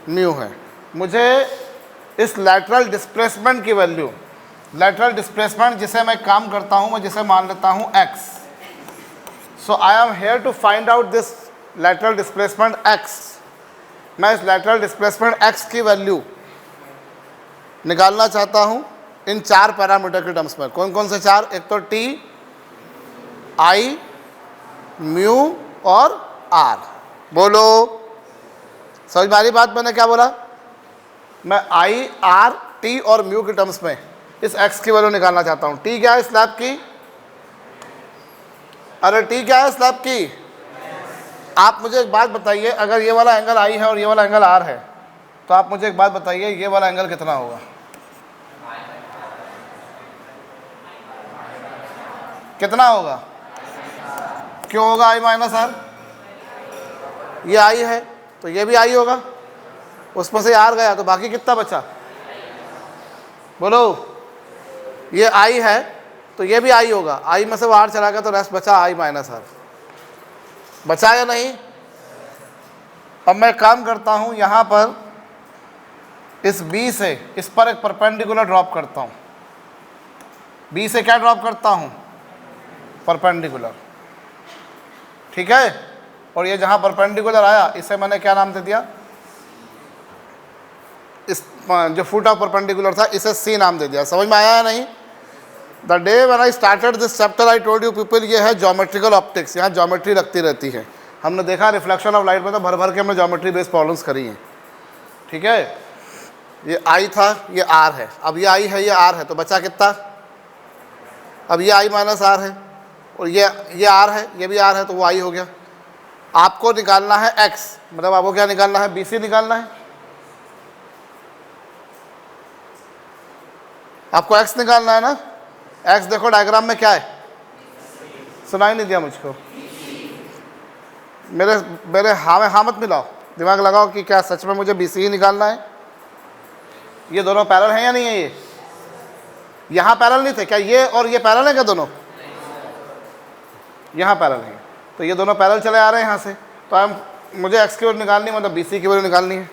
म्यू है। मुझे इस लैटरल डिस्प्लेसमेंट की वैल्यू, लैटरल डिस्प्लेसमेंट जिसे मैं काम करता हूँ, मैं जिसे मान लेता हूँ x, so I am here to find out this lateral displacement x। मैं इस लैटरल डिस्प्लेसमेंट x की वैल्यू निकालना चाहता हूँ इन चार पैरामीटर के टर्म्स में। कौन कौन से चार? एक तो t, i, म्यू और r। बोलो, समझ में आ रही बात? मैंने क्या बोला? मैं i, r, t और म्यू के टर्म्स में इस x की वैल्यू निकालना चाहता हूँ। t क्या है स्लैब की? अरे t क्या है स्लैब की? आप मुझे एक बात बताइए, अगर ये वाला एंगल i है और ये वाला एंगल r है, तो आप मुझे एक बात बताइए, ये वाला एंगल कितना होगा? कितना होगा? क्यों होगा i माइनस r? ये i है तो ये भी i होगा, उसमें से r गया तो बाकी कितना बचा? बोलो, ये i है तो ये भी i होगा, i में से वो r चला गया तो रेस्ट बचा i माइनस r। बचा या नहीं? अब मैं काम करता हूँ यहाँ पर इस b से इस पर एक परपेंडिकुलर ड्रॉप करता हूँ। b से क्या ड्रॉप करता हूँ? परपेंडिकुलर, ठीक है। और ये जहाँ परपेंडिकुलर आया इसे मैंने क्या नाम दे दिया? इस जो फुट ऑफ परपेंडिकुलर था इसे c नाम दे दिया। समझ में आया या नहीं? The day when I started this chapter I told you people, ये है ज्योमेट्रिकल ऑप्टिक्स। यहाँ ज्योमेट्री लगती रहती है। हमने देखा रिफ्लेक्शन ऑफ लाइट में तो भर भर के हमने ज्योमेट्री बेस्ड प्रॉब्लम्स करी हैं, ठीक है। ये i था, ये r है। अब ये i है, ये r है, तो बचा कितना? अब ये i माइनस r है और ये r है, ये भी r है, तो वो i हो गया। आपको निकालना है x, मतलब आपको क्या निकालना है? BC निकालना है। आपको x निकालना है ना। x देखो डायग्राम में क्या है? सुनाई नहीं दिया मुझको। मेरे मेरे हाँ में हाँ मत मिलाओ, दिमाग लगाओ कि क्या सच में मुझे BC ही निकालना है। ये दोनों पैरेलल हैं या नहीं है? ये यहाँ पैरेलल नहीं थे क्या? ये और ये पैरेलल है क्या? दोनों यहाँ पैरेलल है, तो ये दोनों पैरेलल चले आ रहे हैं यहाँ से। तो मुझे x की वैल्यू निकालनी है, मतलब BC की वैल्यू निकालनी है।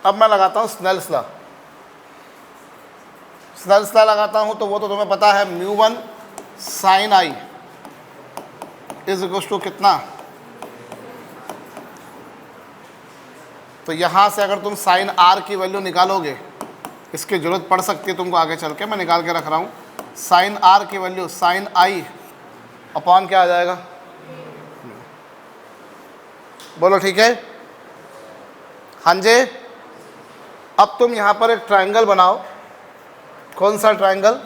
अब मैं लगाता हूँ स्नेल्स लॉ। स्नेल्स लॉ लगाता हूँ तो वो तो तुम्हें पता है, μ1 sin i is equals to कितना? तो यहाँ से अगर तुम साइन r की वैल्यू निकालोगे, इसकी ज़रूरत पड़ सकती है तुमको आगे चल के, मैं निकाल के रख रहा हूँ। साइन r की वैल्यू साइन i अपॉन क्या आ जाएगा? बोलो ठीक है? हाँ जी। अब तुम यहाँ पर एक ट्रायंगल बनाओ। कौन सा ट्रायंगल?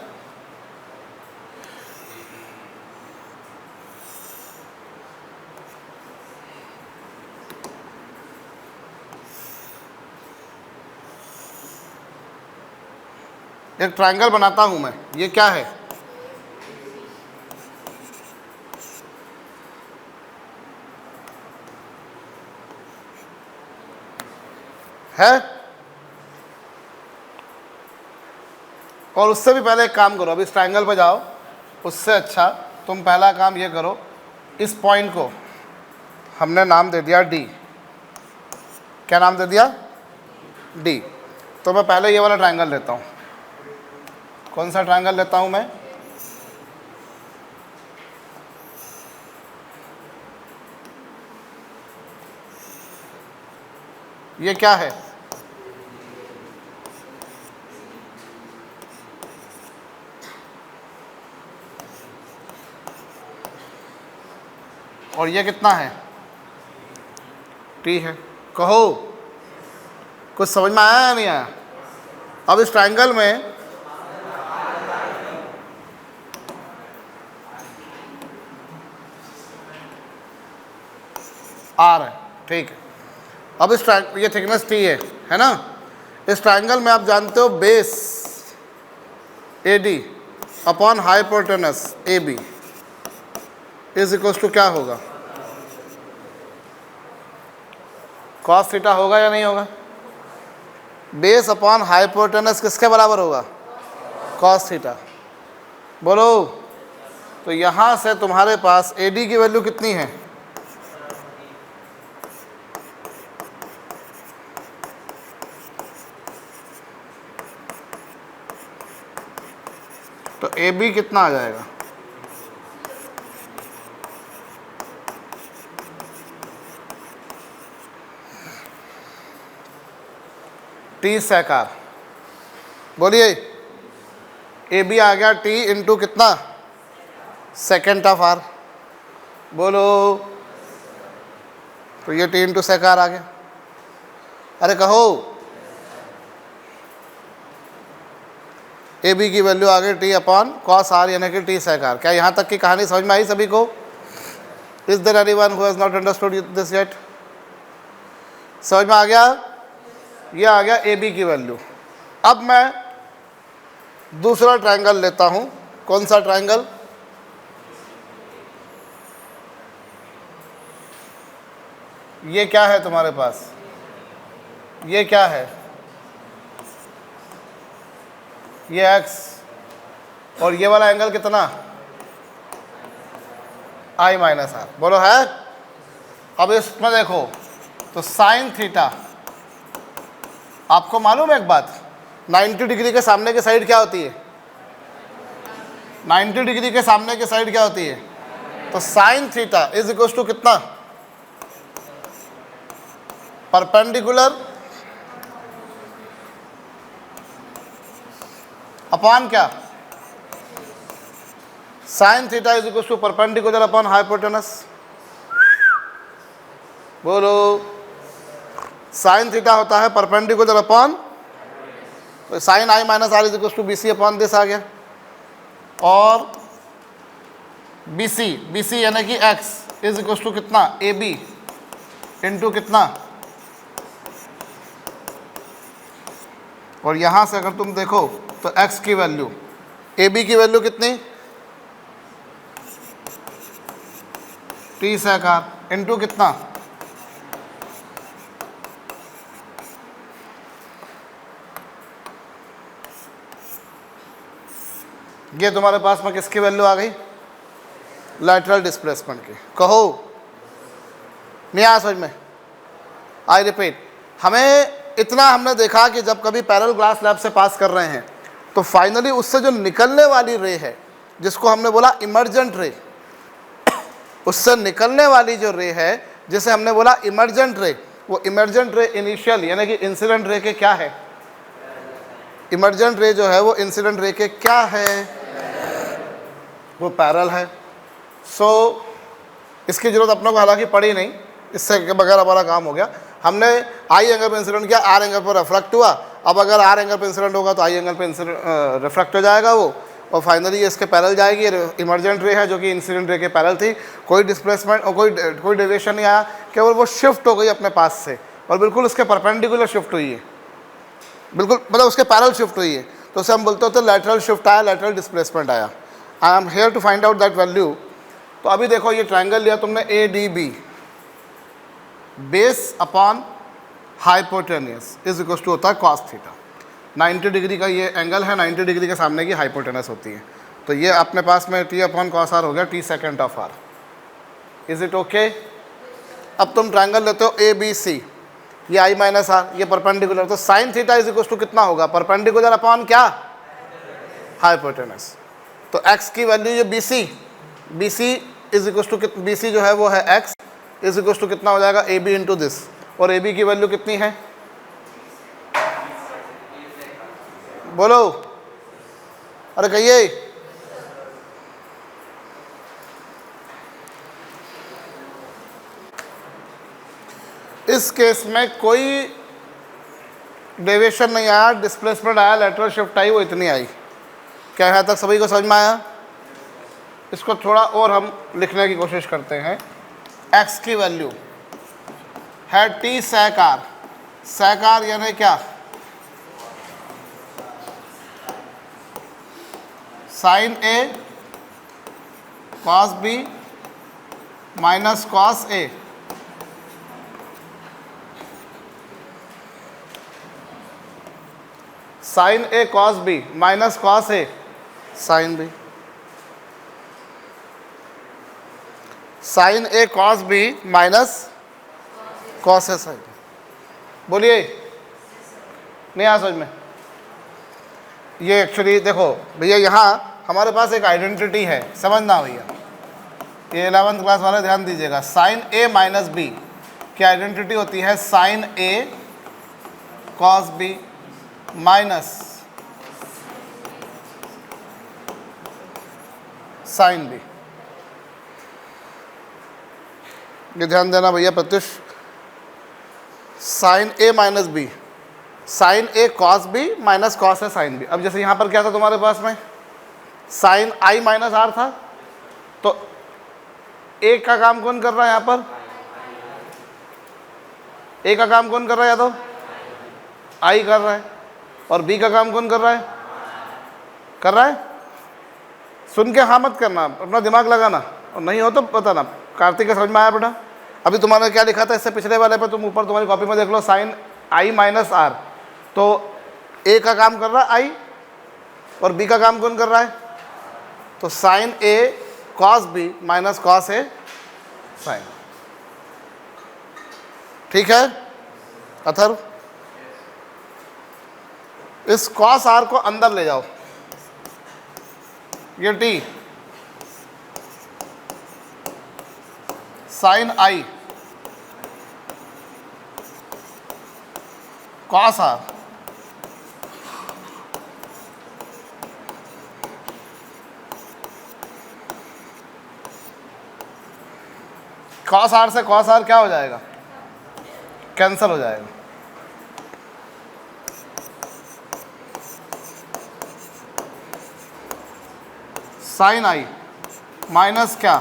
एक ट्रायंगल बनाता हूं मैं। ये क्या है? और उससे भी पहले एक काम करो, अभी इस ट्रायंगल पे जाओ। उससे अच्छा तुम पहला काम ये करो, इस पॉइंट को हमने नाम दे दिया D। क्या नाम दे दिया? D। तो मैं पहले ये वाला ट्रायंगल लेता हूँ। कौन सा ट्रायंगल लेता हूँ मैं? ये क्या है? और ये कितना है? T है। कहो कुछ समझ में आया या नहीं आया? अब इस ट्रायंगल में R है, ठीक है। अब इस ये थिकनेस T है ना। इस ट्रायंगल में आप जानते हो base AD upon hypotenuse AB is equal to क्या होगा, कॉस थीटा होगा या नहीं होगा। बेस अपॉन हाइपोटेनस किसके बराबर होगा, कॉस थीटा। बोलो, तो यहां से तुम्हारे पास AD की वैल्यू कितनी है, तो AB कितना आ जाएगा, T सेकार। बोलिए, AB आ गया T इंटू कितना, सेकेंड ऑफ R। बोलो, तो ये T इंटू सेकार आ गया। अरे कहो, AB की वैल्यू आ गई T अपॉन कॉस R यानी कि T सेकार। क्या यहाँ तक की कहानी समझ में आई सभी को? Is there anyone who has not understood this yet? समझ में आ गया? ये आ गया AB की वैल्यू। अब मैं दूसरा ट्रायंगल लेता हूं। कौन सा ट्रायंगल? ये क्या है तुम्हारे पास, ये क्या है, ये x, और ये वाला एंगल कितना, I माइनस R। बोलो है। अब इसमें देखो, तो साइन थीटा, आपको मालूम है एक बात, 90 डिग्री के सामने की साइड क्या होती है, 90 डिग्री के सामने की साइड क्या होती है, तो sine theta is equal to कितना, परपेंडिकुलर अपॉन क्या, sine theta is equal to perpendicular upon hypotenuse. बोलो, साइन थीटा होता है परपेंडिकुलर अपॉन, तो sine I minus R is equal to BC upon this आ गया, और BC यानी कि x इज इक्वल टू कितना, AB इंटू कितना, और यहां से अगर तुम देखो तो x की वैल्यू, AB की वैल्यू कितनी, T सेकार इंटू कितना, ये तुम्हारे पास में किसकी वैल्यू आ गई, लैटरल डिस्प्लेसमेंट की। कहो, नहीं आया समझ में? आई रिपीट, हमें इतना हमने देखा कि जब कभी पैरेलल ग्लास स्लैब से पास कर रहे हैं तो फाइनली उससे जो निकलने वाली रे है, जिसको हमने बोला इमर्जेंट रे, उससे निकलने वाली जो रे है जिसे हमने बोला इमर्जेंट रे, वो इमर्जेंट रे इनिशियल यानी कि इंसिडेंट रे के क्या है, इमर्जेंट रे जो है वो इंसिडेंट रे के क्या है, वो पैरेलल है। सो इसकी जरूरत अपनों को हालांकि पड़ी नहीं, इससे बगैर हमारा काम हो गया। हमने I एंगल पे इंसिडेंट किया, R एंगल पर रिफ्लेक्ट हुआ। अब अगर R एंगल पे इंसिडेंट होगा तो I एंगल पे रिफ्लेक्ट हो जाएगा वो, और फाइनली इसके पैरेलल जाएगी। इमर्जेंट रे है जो कि इंसिडेंट रे के पैरेलल थी, कोई डिस्प्लेसमेंट और कोई डेविएशन नहीं आया, केवल वो शिफ्ट हो गई अपने पास से और बिल्कुल उसके परपेंडिकुलर शिफ्ट हुई है, बिल्कुल मतलब उसके पैरेलल शिफ्ट हुई है। तो उसे हम बोलते होते लैटरल शिफ्ट आया, लैटरल डिस्प्लेसमेंट आया। I am here to find out that value. तो अभी देखो, ये ट्रायंगल लिया तुमने ADB, base upon hypotenuse is equal to होता है कॉस थीटा। 90 डिग्री का ये एंगल है, 90 डिग्री के सामने की हाइपोटेनस होती है। तो ये अपने पास में T अपॉन कॉस R हो गया, T second of R। Is it okay? अब तुम ट्रायंगल लेते हो ABC, ये I माइनस R, ये परपेंडिकुलर, तो sine theta is equal to कितना होगा, परपेंडिकुलर अपॉन क्या, हाइपोटेनस। तो x की वैल्यू ये BC is equal to, BC जो है वो है x इज इक्वल टू कितना हो जाएगा, AB इंटू दिस, और AB की वैल्यू कितनी है, बोलो, अरे कहिए। इस केस में कोई डेविएशन नहीं आया, डिस्प्लेसमेंट आया, लैटरल शिफ्ट आई, वो इतनी आई। क्या यहाँ तक सभी को समझ में आया? इसको थोड़ा और हम लिखने की कोशिश करते हैं। x की वैल्यू है T सेकार, सेकार यानी क्या, sine A cos B minus cos A, sine A cos B minus cos A sine B, sine A cos B minus cos A sine. बोलिए, नहीं आ समझ में? ये एक्चुअली देखो भैया, यहाँ हमारे पास एक आइडेंटिटी है, समझना भैया, ये 11th क्लास वाले ध्यान दीजिएगा। साइन ए माइनस बी की आइडेंटिटी होती है sine A cos B minus sine B. ये ध्यान देना भैया Pratyush, sine A minus B, sine A cos B minus cos A sine B. अब जैसे यहाँ पर क्या था तुम्हारे पास में, साइन आई माइनस आर था, तो ए का काम कौन कर रहा है यहाँ पर, ए का काम कौन कर रहा है, या तो आई कर रहा है, और बी का काम कौन कर रहा है, सुन के हाँ मत करना, अपना दिमाग लगाना, और नहीं हो तो बताना। कार्तिक का समझ में आया बेटा? अभी तुम्हारा क्या लिखा था इससे पिछले वाले पे, तुम ऊपर तुम्हारी कॉपी में देख लो, साइन आई माइनस आर, तो ए का काम कर रहा है आई, और बी का काम कौन कर रहा है, तो sign A cos B minus cos A sign. ठीक है अथर्व? इस कॉस आर को अंदर ले जाओ, ये T sine I cos R, cos R से कॉस आर क्या हो जाएगा, कैंसल हो जाएगा। साइन आई माइनस क्या,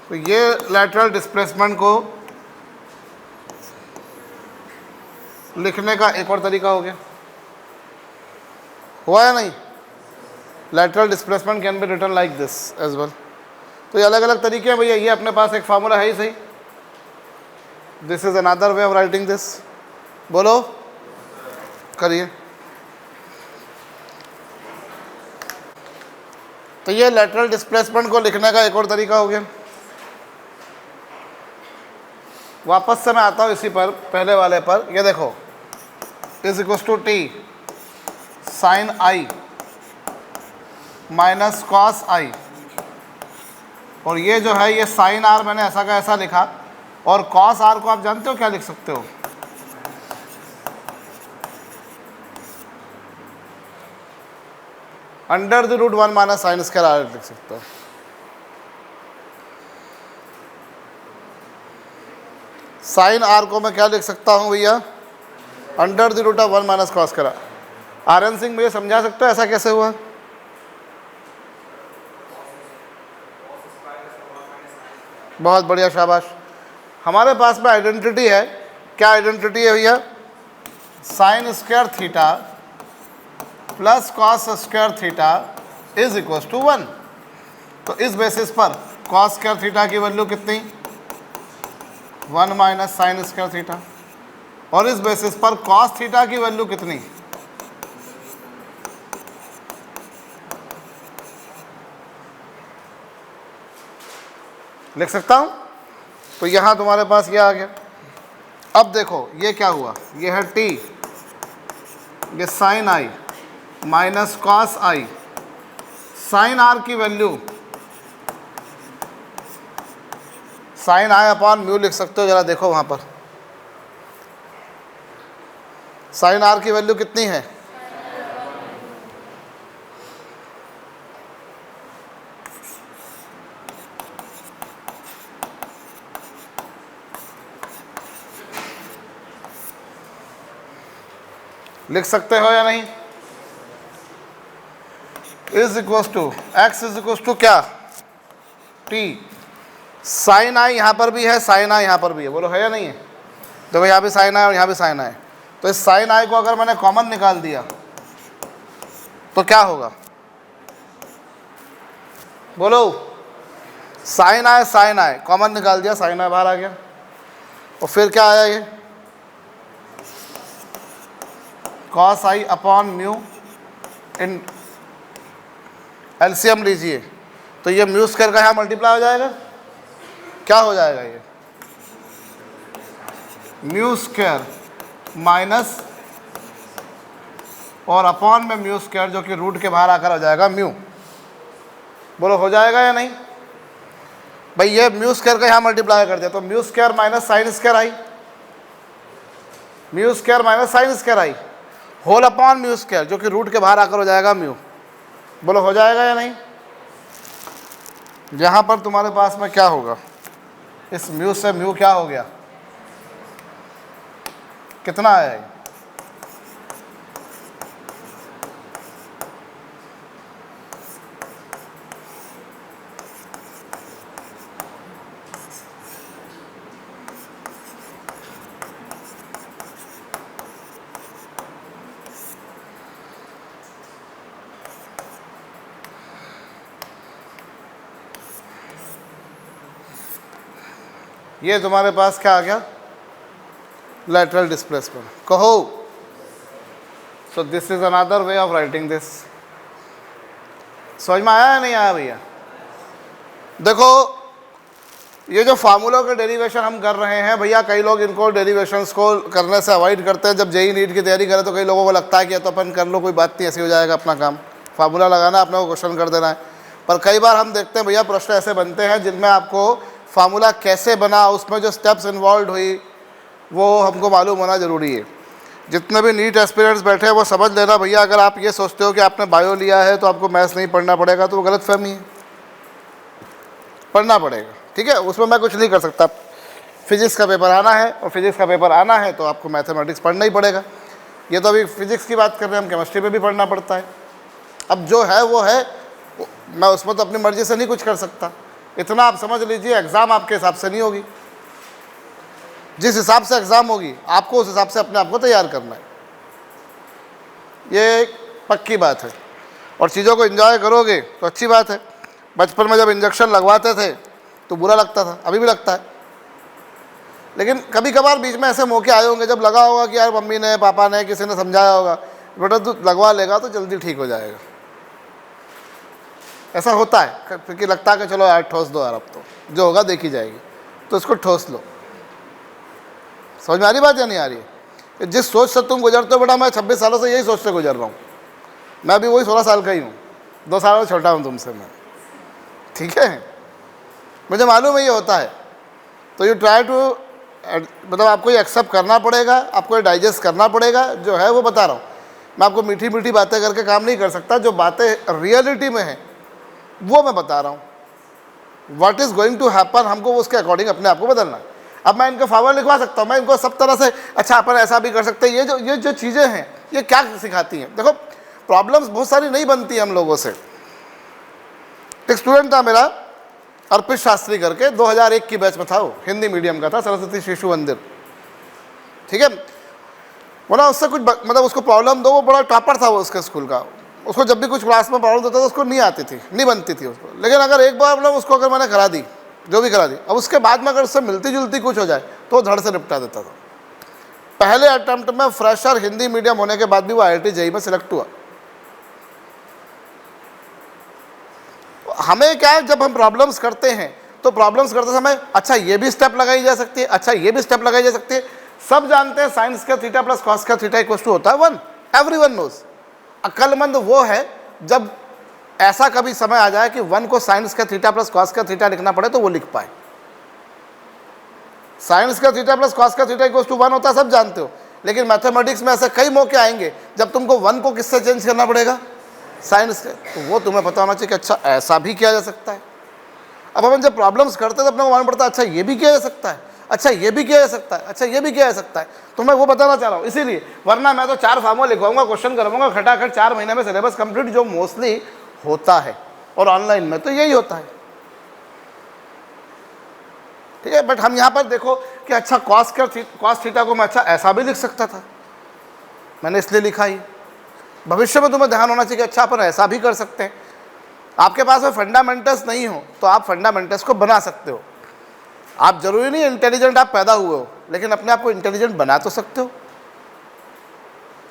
तो ये लैटरल डिस्प्लेसमेंट को लिखने का एक और तरीका हो गया, हुआ या नहीं? Lateral displacement can be written like this as well. तो ये अलग अलग तरीके हैं भैया, ये अपने पास एक फार्मूला है ही सही। This is another way of writing this. बोलो, करिए। तो ये लैटरल डिस्प्लेसमेंट को लिखने का एक और तरीका हो गया। वापस से मैं आता हूँ इसी पर, पहले वाले पर। ये देखो, is equal to T sine I minus cos I, और ये जो है ये साइन आर मैंने ऐसा का ऐसा लिखा, और कॉस आर को आप जानते हो क्या लिख सकते हो, under the root 1 minus sine square R लिख सकते हो। साइन आर को मैं क्या लिख सकता हूँ भैया, under the root of 1 minus cos square. Aryan Singh मुझे समझा सकते हो ऐसा कैसे हुआ? बहुत बढ़िया, शाबाश। हमारे पास में आइडेंटिटी है, क्या आइडेंटिटी है भैया, sine square theta plus cos square theta is equal to 1। तो इस बेसिस पर कॉस स्क्वायर थीटा की वैल्यू कितनी, 1 माइनस साइन स्क्वायर थीटा, और इस बेसिस पर कॉस थीटा की वैल्यू कितनी, लिख सकता हूं। तो यहां तुम्हारे पास ये आ गया। अब देखो ये क्या हुआ, ये है टी, ये sine I minus cos I, sine R की value sine I upon mu लिख सकते हो, जरा देखो वहां पर साइन आर की वैल्यू कितनी है, लिख सकते हो या नहीं? Is equal to X is equal to क्या, टी साइन आई, यहाँ पर भी है साइन आई, यहाँ पर भी है, बोलो है या नहीं है? देखो यहाँ भी साइन आई और यहाँ भी साइन आई, तो इस साइन आई को अगर मैंने कॉमन निकाल दिया तो क्या होगा, बोलो, साइन आए, साइन आए, कॉमन निकाल दिया, साइन आए बाहर आ गया, और फिर क्या आया ये कॉस आई अपॉन म्यू, इन एलसीएम लीजिए तो ये म्यू स्क्वायर का यहाँ मल्टीप्लाई हो जाएगा, क्या हो जाएगा ये म्यू स्क्वायर माइनस और अपॉन में म्यू स्क्वायर जो कि रूट के बाहर आकर हो जाएगा म्यू। बोलो हो जाएगा या नहीं भाई, ये म्यू स्क्वायर का यहाँ मल्टीप्लाई कर दिया तो mu square minus sine square I, mu square minus sine square I whole upon mu square जो कि रूट के बाहर आकर हो जाएगा म्यू। बोलो हो जाएगा या नहीं। यहाँ पर तुम्हारे पास में क्या होगा, इस म्यू से म्यू क्या हो गया, कितना आया ये? ये तुम्हारे पास क्या आ गया, lateral displacement। कहो, so this is another way of writing this। समझ में आया या नहीं आया भैया। देखो ये जो फार्मूलों के डेरिवेशन हम कर रहे हैं भैया, कई लोग इनको डेरिवेशंस को करने से अवॉइड करते हैं। जब जेई नीट की तैयारी करें तो कई लोगों को लगता है कि तो अपन कर लो, कोई बात नहीं, ऐसे हो जाएगा अपना काम, फार्मूला लगाना अपने को क्वेश्चन कर देना है। पर कई बार हम देखते हैं भैया प्रश्न ऐसे बनते हैं जिनमें आपको फार्मूला कैसे बना, उसमें जो स्टेप्स इन्वॉल्व हुई वो हमको मालूम होना ज़रूरी है। जितने भी नीट एस्पिरेंट्स बैठे हैं वो समझ लेना भैया, अगर आप ये सोचते हो कि आपने बायो लिया है तो आपको मैथ्स नहीं पढ़ना पड़ेगा तो वो गलत फहमी है, पढ़ना पड़ेगा, ठीक है। उसमें मैं कुछ नहीं कर सकता। फिजिक्स का पेपर आना है और फिजिक्स का पेपर आना है तो आपको मैथमेटिक्स पढ़ना ही पड़ेगा। ये तो अभी फिजिक्स की बात कर रहे हैं, हम केमिस्ट्री में भी पढ़ना पड़ता है। अब जो है वो है, मैं उसमें तो अपनी मर्ज़ी से नहीं कुछ कर सकता। इतना आप समझ लीजिए, एग्ज़ाम आपके हिसाब से नहीं होगी, जिस हिसाब से एग्ज़ाम होगी आपको उस हिसाब से अपने आप को तैयार करना है, ये पक्की बात है। और चीज़ों को एंजॉय करोगे तो अच्छी बात है। बचपन में जब इंजेक्शन लगवाते थे तो बुरा लगता था, अभी भी लगता है, लेकिन कभी कभार बीच में ऐसे मौके आए होंगे जब लगा होगा कि यार मम्मी ने, पापा ने, किसी ने समझाया होगा, बेटा तू लगवा लेगा तो जल्दी ठीक हो जाएगा। ऐसा होता है क्योंकि लगता है कि चलो यार ठोस दो यार, अब तो जो होगा देखी जाएगी, तो इसको ठोस लो। समझ में आ रही बात या नहीं आ रही है। जिस सोच से तुम गुजरते हो बेटा, मैं 26 सालों से यही सोच से गुजर रहा हूँ। मैं अभी वही 16 साल का ही हूँ, 2 साल छोटा हूँ तुमसे मैं, ठीक है। मुझे मालूम है ये होता है, तो यू ट्राई टू, मतलब आपको ये एक्सेप्ट करना पड़ेगा, आपको ये डाइजेस्ट करना पड़ेगा। जो है वो बता रहा हूँ मैं आपको, मीठी मीठी बातें करके काम नहीं कर सकता। जो बातें रियलिटी में हैं वो मैं बता रहा हूँ। What is going to happen, हमको उसके अकॉर्डिंग अपने आप को बदलना है। अब मैं इनको फॉर्मूला लिखवा सकता हूँ, मैं इनको सब तरह से, अच्छा अपन ऐसा भी कर सकते हैं। ये जो चीज़ें हैं ये क्या सिखाती हैं। देखो प्रॉब्लम्स बहुत सारी नहीं बनती हैं हम लोगों से। एक स्टूडेंट था मेरा, अर्पित शास्त्री करके, 2001 की बैच में था वो, हिंदी मीडियम का था, सरस्वती शिशु मंदिर, ठीक है। बोला उससे कुछ मतलब उसको प्रॉब्लम दो, वो बड़ा टॉपर था वो उसके स्कूल का। उसको जब भी कुछ क्लास में प्रॉब्लम होता था उसको नहीं आती थी, नहीं बनती थी उसको। लेकिन अगर एक बार मतलब उसको अगर मैंने करा दी, जो भी करा दी, अब उसके बाद में अगर उससे मिलती जुलती कुछ हो जाए तो वो धड़ से निपटा देता था। पहले अटेम्प्ट में फ्रेशर हिंदी मीडियम होने के बाद भी वो IIT JEE में सिलेक्ट हुआ। हमें क्या है, जब हम प्रॉब्लम्स करते हैं तो प्रॉब्लम्स करते समय अच्छा ये भी स्टेप लगाई जा सकती है, अच्छा ये भी स्टेप लगाई जा सकती है। सब जानते हैं साइंस का थीटा प्लस कॉस का थीटा इक्वल टू होता है 1, एवरीवन नोज। अक्लमंद वो है जब ऐसा कभी समय आ जाए कि 1 को साइंस का थीटा प्लस कॉस का थीटा लिखना पड़े तो वो लिख पाए। साइंस का थीटा प्लस कॉस का थीटा इक्वल टू 1 होता है, सब जानते हो। लेकिन मैथमेटिक्स में ऐसे कई मौके आएंगे जब तुमको 1 को किससे चेंज करना पड़ेगा, साइंस से, तो वो तुम्हें पता होना चाहिए कि अच्छा ऐसा भी किया जा सकता है। अब अपन जब प्रॉब्लम्स करते हैं तो अपने को मालूम पड़ता है अच्छा ये भी किया जा सकता है, अच्छा ये भी किया जा सकता है, अच्छा ये भी किया जा सकता है। तो मैं वो बताना चाह रहा हूँ इसीलिए, वरना मैं तो 4 फार्मूला लिखवाऊंगा, क्वेश्चन करवाऊंगा, खटाखट 4 महीने में सिलेबस कंप्लीट, जो मोस्टली होता है। और ऑनलाइन में तो यही होता है, ठीक है। बट हम यहाँ पर देखो कि अच्छा कॉस थीटा को मैं अच्छा ऐसा भी लिख सकता था, मैंने इसलिए लिखा ही। भविष्य में तुम्हें ध्यान होना चाहिए कि अच्छा अपन ऐसा भी कर सकते हैं। आपके पास में फंडामेंटल्स नहीं हो तो आप फंडामेंटल्स को बना सकते हो। आप जरूरी नहीं इंटेलिजेंट आप पैदा हुए हो, लेकिन अपने आप को इंटेलिजेंट बना तो सकते हो,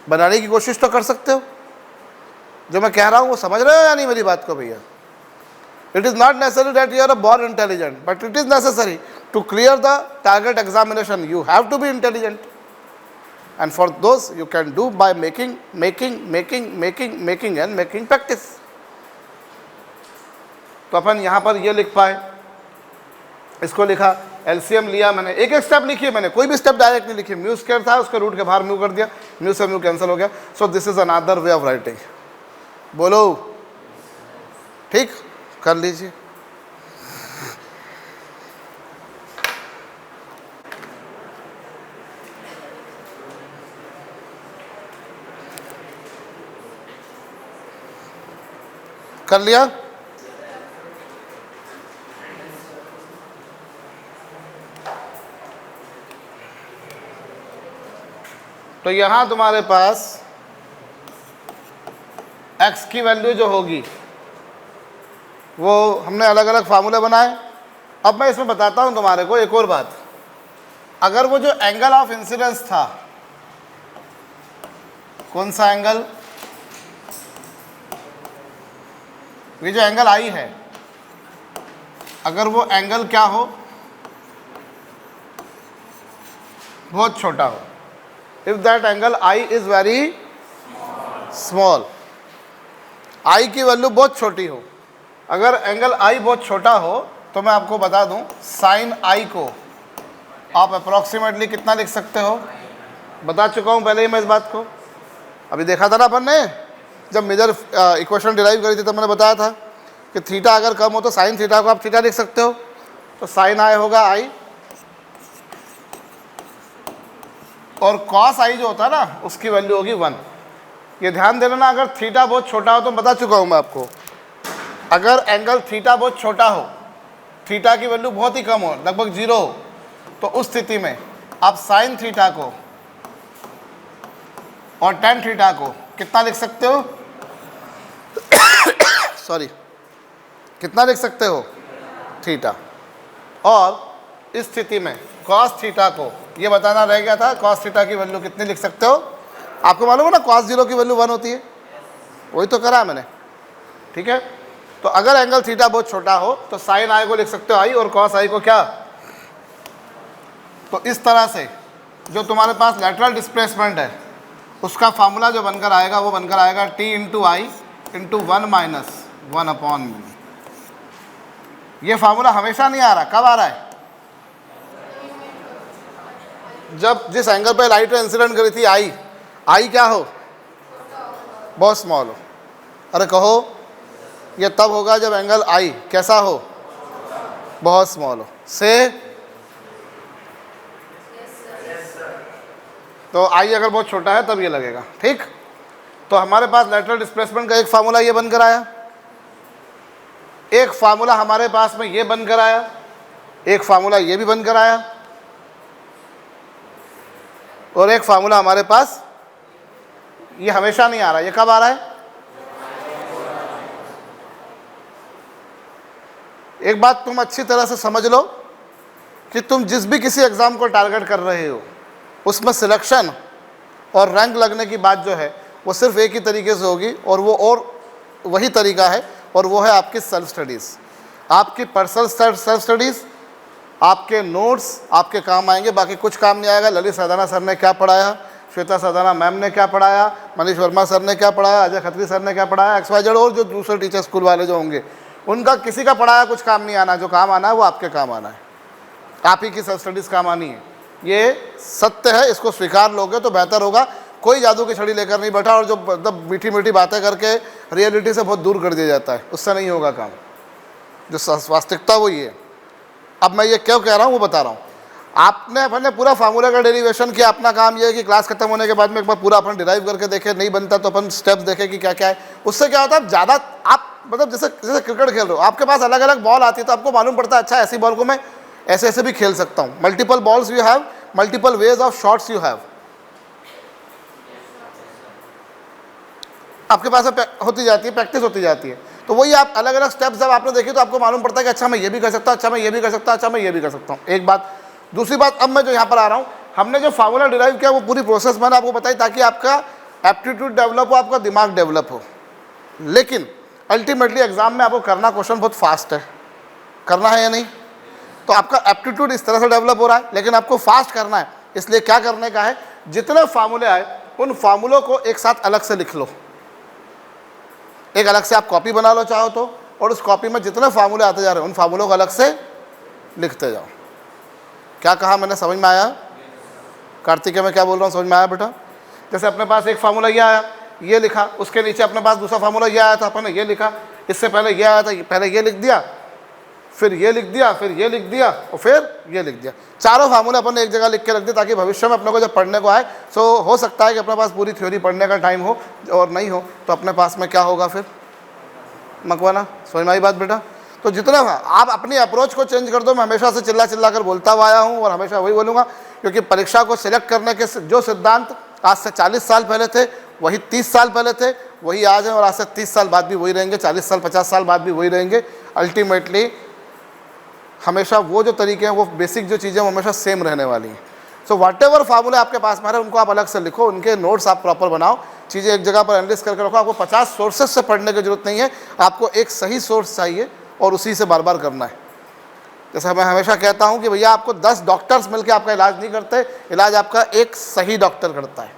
बनाने की कोशिश तो कर सकते हो। जो मैं कह रहा हूँ वो समझ रहे हो या नहीं मेरी बात को भैया? It is not necessary that you are a born intelligent, but it is necessary to clear the target examination you have to be intelligent, and for those you can do by making and making practice। तो अपन यहाँ पर ये लिख पाए, इसको लिखा, LCM लिया मैंने, एक एक स्टेप लिखी है मैंने, कोई भी स्टेप डायरेक्ट नहीं लिखी। म्यू स्क्वायर था, उसके रूट के बाहर म्यू कर दिया, म्यू से म्यू कैंसिल हो गया। So this is another way of writing. बोलो, ठीक कर लीजिए। कर लिया? तो यहां तुम्हारे पास x की वैल्यू जो होगी वो हमने अलग अलग फार्मूले बनाए। अब मैं इसमें बताता हूं तुम्हारे को एक और बात। अगर वो जो एंगल ऑफ इंसिडेंस था, कौन सा एंगल, ये जो एंगल आई है, अगर वो एंगल क्या हो, बहुत छोटा हो, if that angle I is very small, I की वैल्यू बहुत छोटी हो, अगर एंगल आई बहुत छोटा हो तो मैं आपको बता दूं साइन आई को आप अप्रॉक्सीमेटली कितना लिख सकते हो, बता चुका हूं पहले ही मैं इस बात को। अभी देखा था ना अपन ने, जब मेजर इक्वेशन डिराइव करी थी तब मैंने बताया था कि थीटा अगर कम हो तो साइन थीटा को आप थीटा लिख सकते हो। तो साइन आई होगा आई, और कॉस आई जो होता है ना उसकी वैल्यू होगी 1। ये ध्यान देना ना, अगर थीटा बहुत छोटा हो तो बता चुका हूँ मैं आपको, अगर एंगल थीटा बहुत छोटा हो, थीटा की वैल्यू बहुत ही कम हो, लगभग 0 हो, तो उस स्थिति में आप साइन थीटा को और टेन थीटा को कितना लिख सकते हो सॉरी, कितना लिख सकते हो, थीटा। और इस स्थिति में कॉस थीटा को, ये बताना रह गया था, कॉस थीटा की वैल्यू कितनी लिख सकते हो, आपको मालूम है ना कॉस 0 की वैल्यू 1 होती है, वही तो करा है मैंने, ठीक है। तो अगर एंगल थीटा बहुत छोटा हो तो साइन आई को लिख सकते हो आई, और कॉस आई को क्या। तो इस तरह से जो तुम्हारे पास लैटरल डिस्प्लेसमेंट है उसका फार्मूला जो बनकर आएगा वो बनकर आएगा t इंटू आई इंटू 1 माइनस 1 अपॉन म्यू। ये फार्मूला हमेशा नहीं आ रहा, कब आ रहा है, जब जिस एंगल पे लाइट इंसिडेंट करी थी आई क्या हो, बहुत स्मॉल हो। अरे कहो, ये तब होगा जब एंगल आई कैसा हो, बहुत स्मॉल हो। से तो आई अगर बहुत छोटा है तब ये लगेगा, ठीक। तो हमारे पास लेटरल डिस्प्लेसमेंट का एक फार्मूला ये बनकर आया, एक फार्मूला हमारे पास में ये बनकर आया, एक फार्मूला ये भी बनकर आया, और एक फार्मूला हमारे पास ये हमेशा नहीं आ रहा, ये कब आ रहा है। एक बात तुम अच्छी तरह से समझ लो कि तुम जिस भी किसी एग्जाम को टारगेट कर रहे हो उसमें सिलेक्शन और रैंक लगने की बात जो है वो सिर्फ एक ही तरीके से होगी, और वही तरीका है, और वो है आपकी सेल्फ स्टडीज़, आपकी पर्सनल सेल्फ स्टडीज़, आपके नोट्स आपके काम आएंगे, बाकी कुछ काम नहीं आएगा। ललित सदाना सर ने क्या पढ़ाया, श्वेता सदाना मैम ने क्या पढ़ाया, मनीष वर्मा सर ने क्या पढ़ाया, अजय खत्री सर ने क्या पढ़ाया, XYZ और जो दूसरे टीचर स्कूल वाले जो होंगे उनका किसी का पढ़ाया कुछ काम नहीं आना। जो काम आना है वो आपके काम आना है, आप ही की सेल्फ स्टडीज़ काम आनी है। ये सत्य है, इसको स्वीकार लोगे तो बेहतर होगा। कोई जादू की छड़ी लेकर नहीं बैठा और जो मतलब मीठी मीठी बातें करके रियलिटी से बहुत दूर कर दिया जाता है, उससे नहीं होगा काम। जो वास्तविकता वही है। अब मैं ये क्यों कह रहा हूँ वो बता रहा हूँ। आपने अपने पूरा फार्मूला का डेरिवेशन किया, अपना काम ये है कि क्लास खत्म होने के बाद में एक बार पूरा अपन डिराइव करके देखे, नहीं बनता तो अपन स्टेप्स देखें कि क्या क्या है। उससे क्या होता है, ज़्यादा आप मतलब जैसे क्रिकेट खेल रहे हो, आपके पास अलग अलग बॉल आती है तो आपको मालूम पड़ता है अच्छा ऐसी बॉल को मैं ऐसे ऐसे भी खेल सकता हूँ। Multiple balls you have, multiple ways of shots you have, आपके पास होती जाती है, प्रैक्टिस होती जाती है। तो वही आप अलग अलग स्टेप्स जब आपने देखी तो आपको मालूम पड़ता है कि अच्छा मैं ये भी कर सकता हूँ, अच्छा मैं ये भी कर सकता हूँ, अच्छा मैं ये भी कर सकता हूँ। एक बात। दूसरी बात, अब मैं जो यहाँ पर आ रहा हूँ, हमने जो फार्मूला डिराइव किया वो पूरी प्रोसेस मैंने आपको बताई ताकि आपका एप्टीट्यूड डेवलप हो, आपका दिमाग डेवलप हो। लेकिन अल्टीमेटली एग्जाम में आपको करना क्वेश्चन बहुत फास्ट है, करना है या नहीं? तो आपका एप्टीट्यूड इस तरह से डेवलप हो रहा है, लेकिन आपको फास्ट करना है, इसलिए क्या करने का है, जितने फार्मूले आए उन फार्मूलों को एक साथ अलग से लिख लो। एक अलग से आप कॉपी बना लो चाहो तो, और उस कॉपी में जितने फार्मूले आते जा रहे हैं उन फार्मूलों को अलग से लिखते जाओ। क्या कहा मैंने, समझ में आया? कार्तिकेय मैं क्या बोल रहा हूँ, समझ में आया बेटा? जैसे अपने पास एक फार्मूला ये आया, ये लिखा, उसके नीचे अपने पास दूसरा फार्मूला ये आया था, अपन ने ये लिखा, इससे पहले ये आया था, पहले ये लिख दिया, फिर ये लिख दिया, फिर ये लिख दिया, और फिर ये लिख दिया। चारों फार्मूले अपन ने एक जगह लिख के रख दिए ताकि भविष्य में अपने को जब पढ़ने को आए, सो हो सकता है कि अपने पास पूरी थ्योरी पढ़ने का टाइम हो, और नहीं हो तो अपने पास में क्या होगा, फिर मकवाना। समझ में आई बात बेटा? तो जितना आप अपनी अप्रोच को चेंज कर दो। मैं हमेशा से चिल्ला चिल्ला कर बोलता हुआ आया हूँ और हमेशा वही बोलूँगा, क्योंकि परीक्षा को सिलेक्ट करने के जो सिद्धांत आज से 40 साल पहले थे, वही 30 साल पहले थे, वही आज हैं, और आज से 30 साल बाद भी वही रहेंगे, 40 साल 50 साल बाद भी वही रहेंगे। अल्टीमेटली हमेशा वो जो तरीके हैं, वो बेसिक जो चीज़ें, वो हमेशा सेम रहने वाली हैं। सो वॉट एवर फार्मूले आपके पास में है उनको आप अलग से लिखो, उनके नोट्स आप प्रॉपर बनाओ, चीज़ें एक जगह पर एनालिस करके रखो। आपको 50 सोर्सेज से पढ़ने की जरूरत नहीं है, आपको एक सही सोर्स चाहिए और उसी से बार बार करना है। जैसे मैं हमेशा कहता हूँ कि भैया आपको 10 डॉक्टर्स मिलकर आपका इलाज नहीं करते, इलाज आपका एक सही डॉक्टर करता है।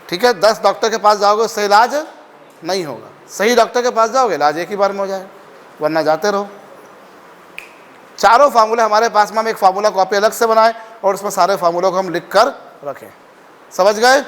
ठीक है, 10 डॉक्टर के पास जाओगे उससे इलाज नहीं होगा, सही डॉक्टर के पास जाओगे इलाज एक ही बार में हो जाएगा, वरना जाते रहो। चारों फार्मूले हमारे पास में, हम एक फार्मूला कॉपी अलग से बनाए और उसमें सारे फार्मूलों को हम लिख कर रखें। समझ गए?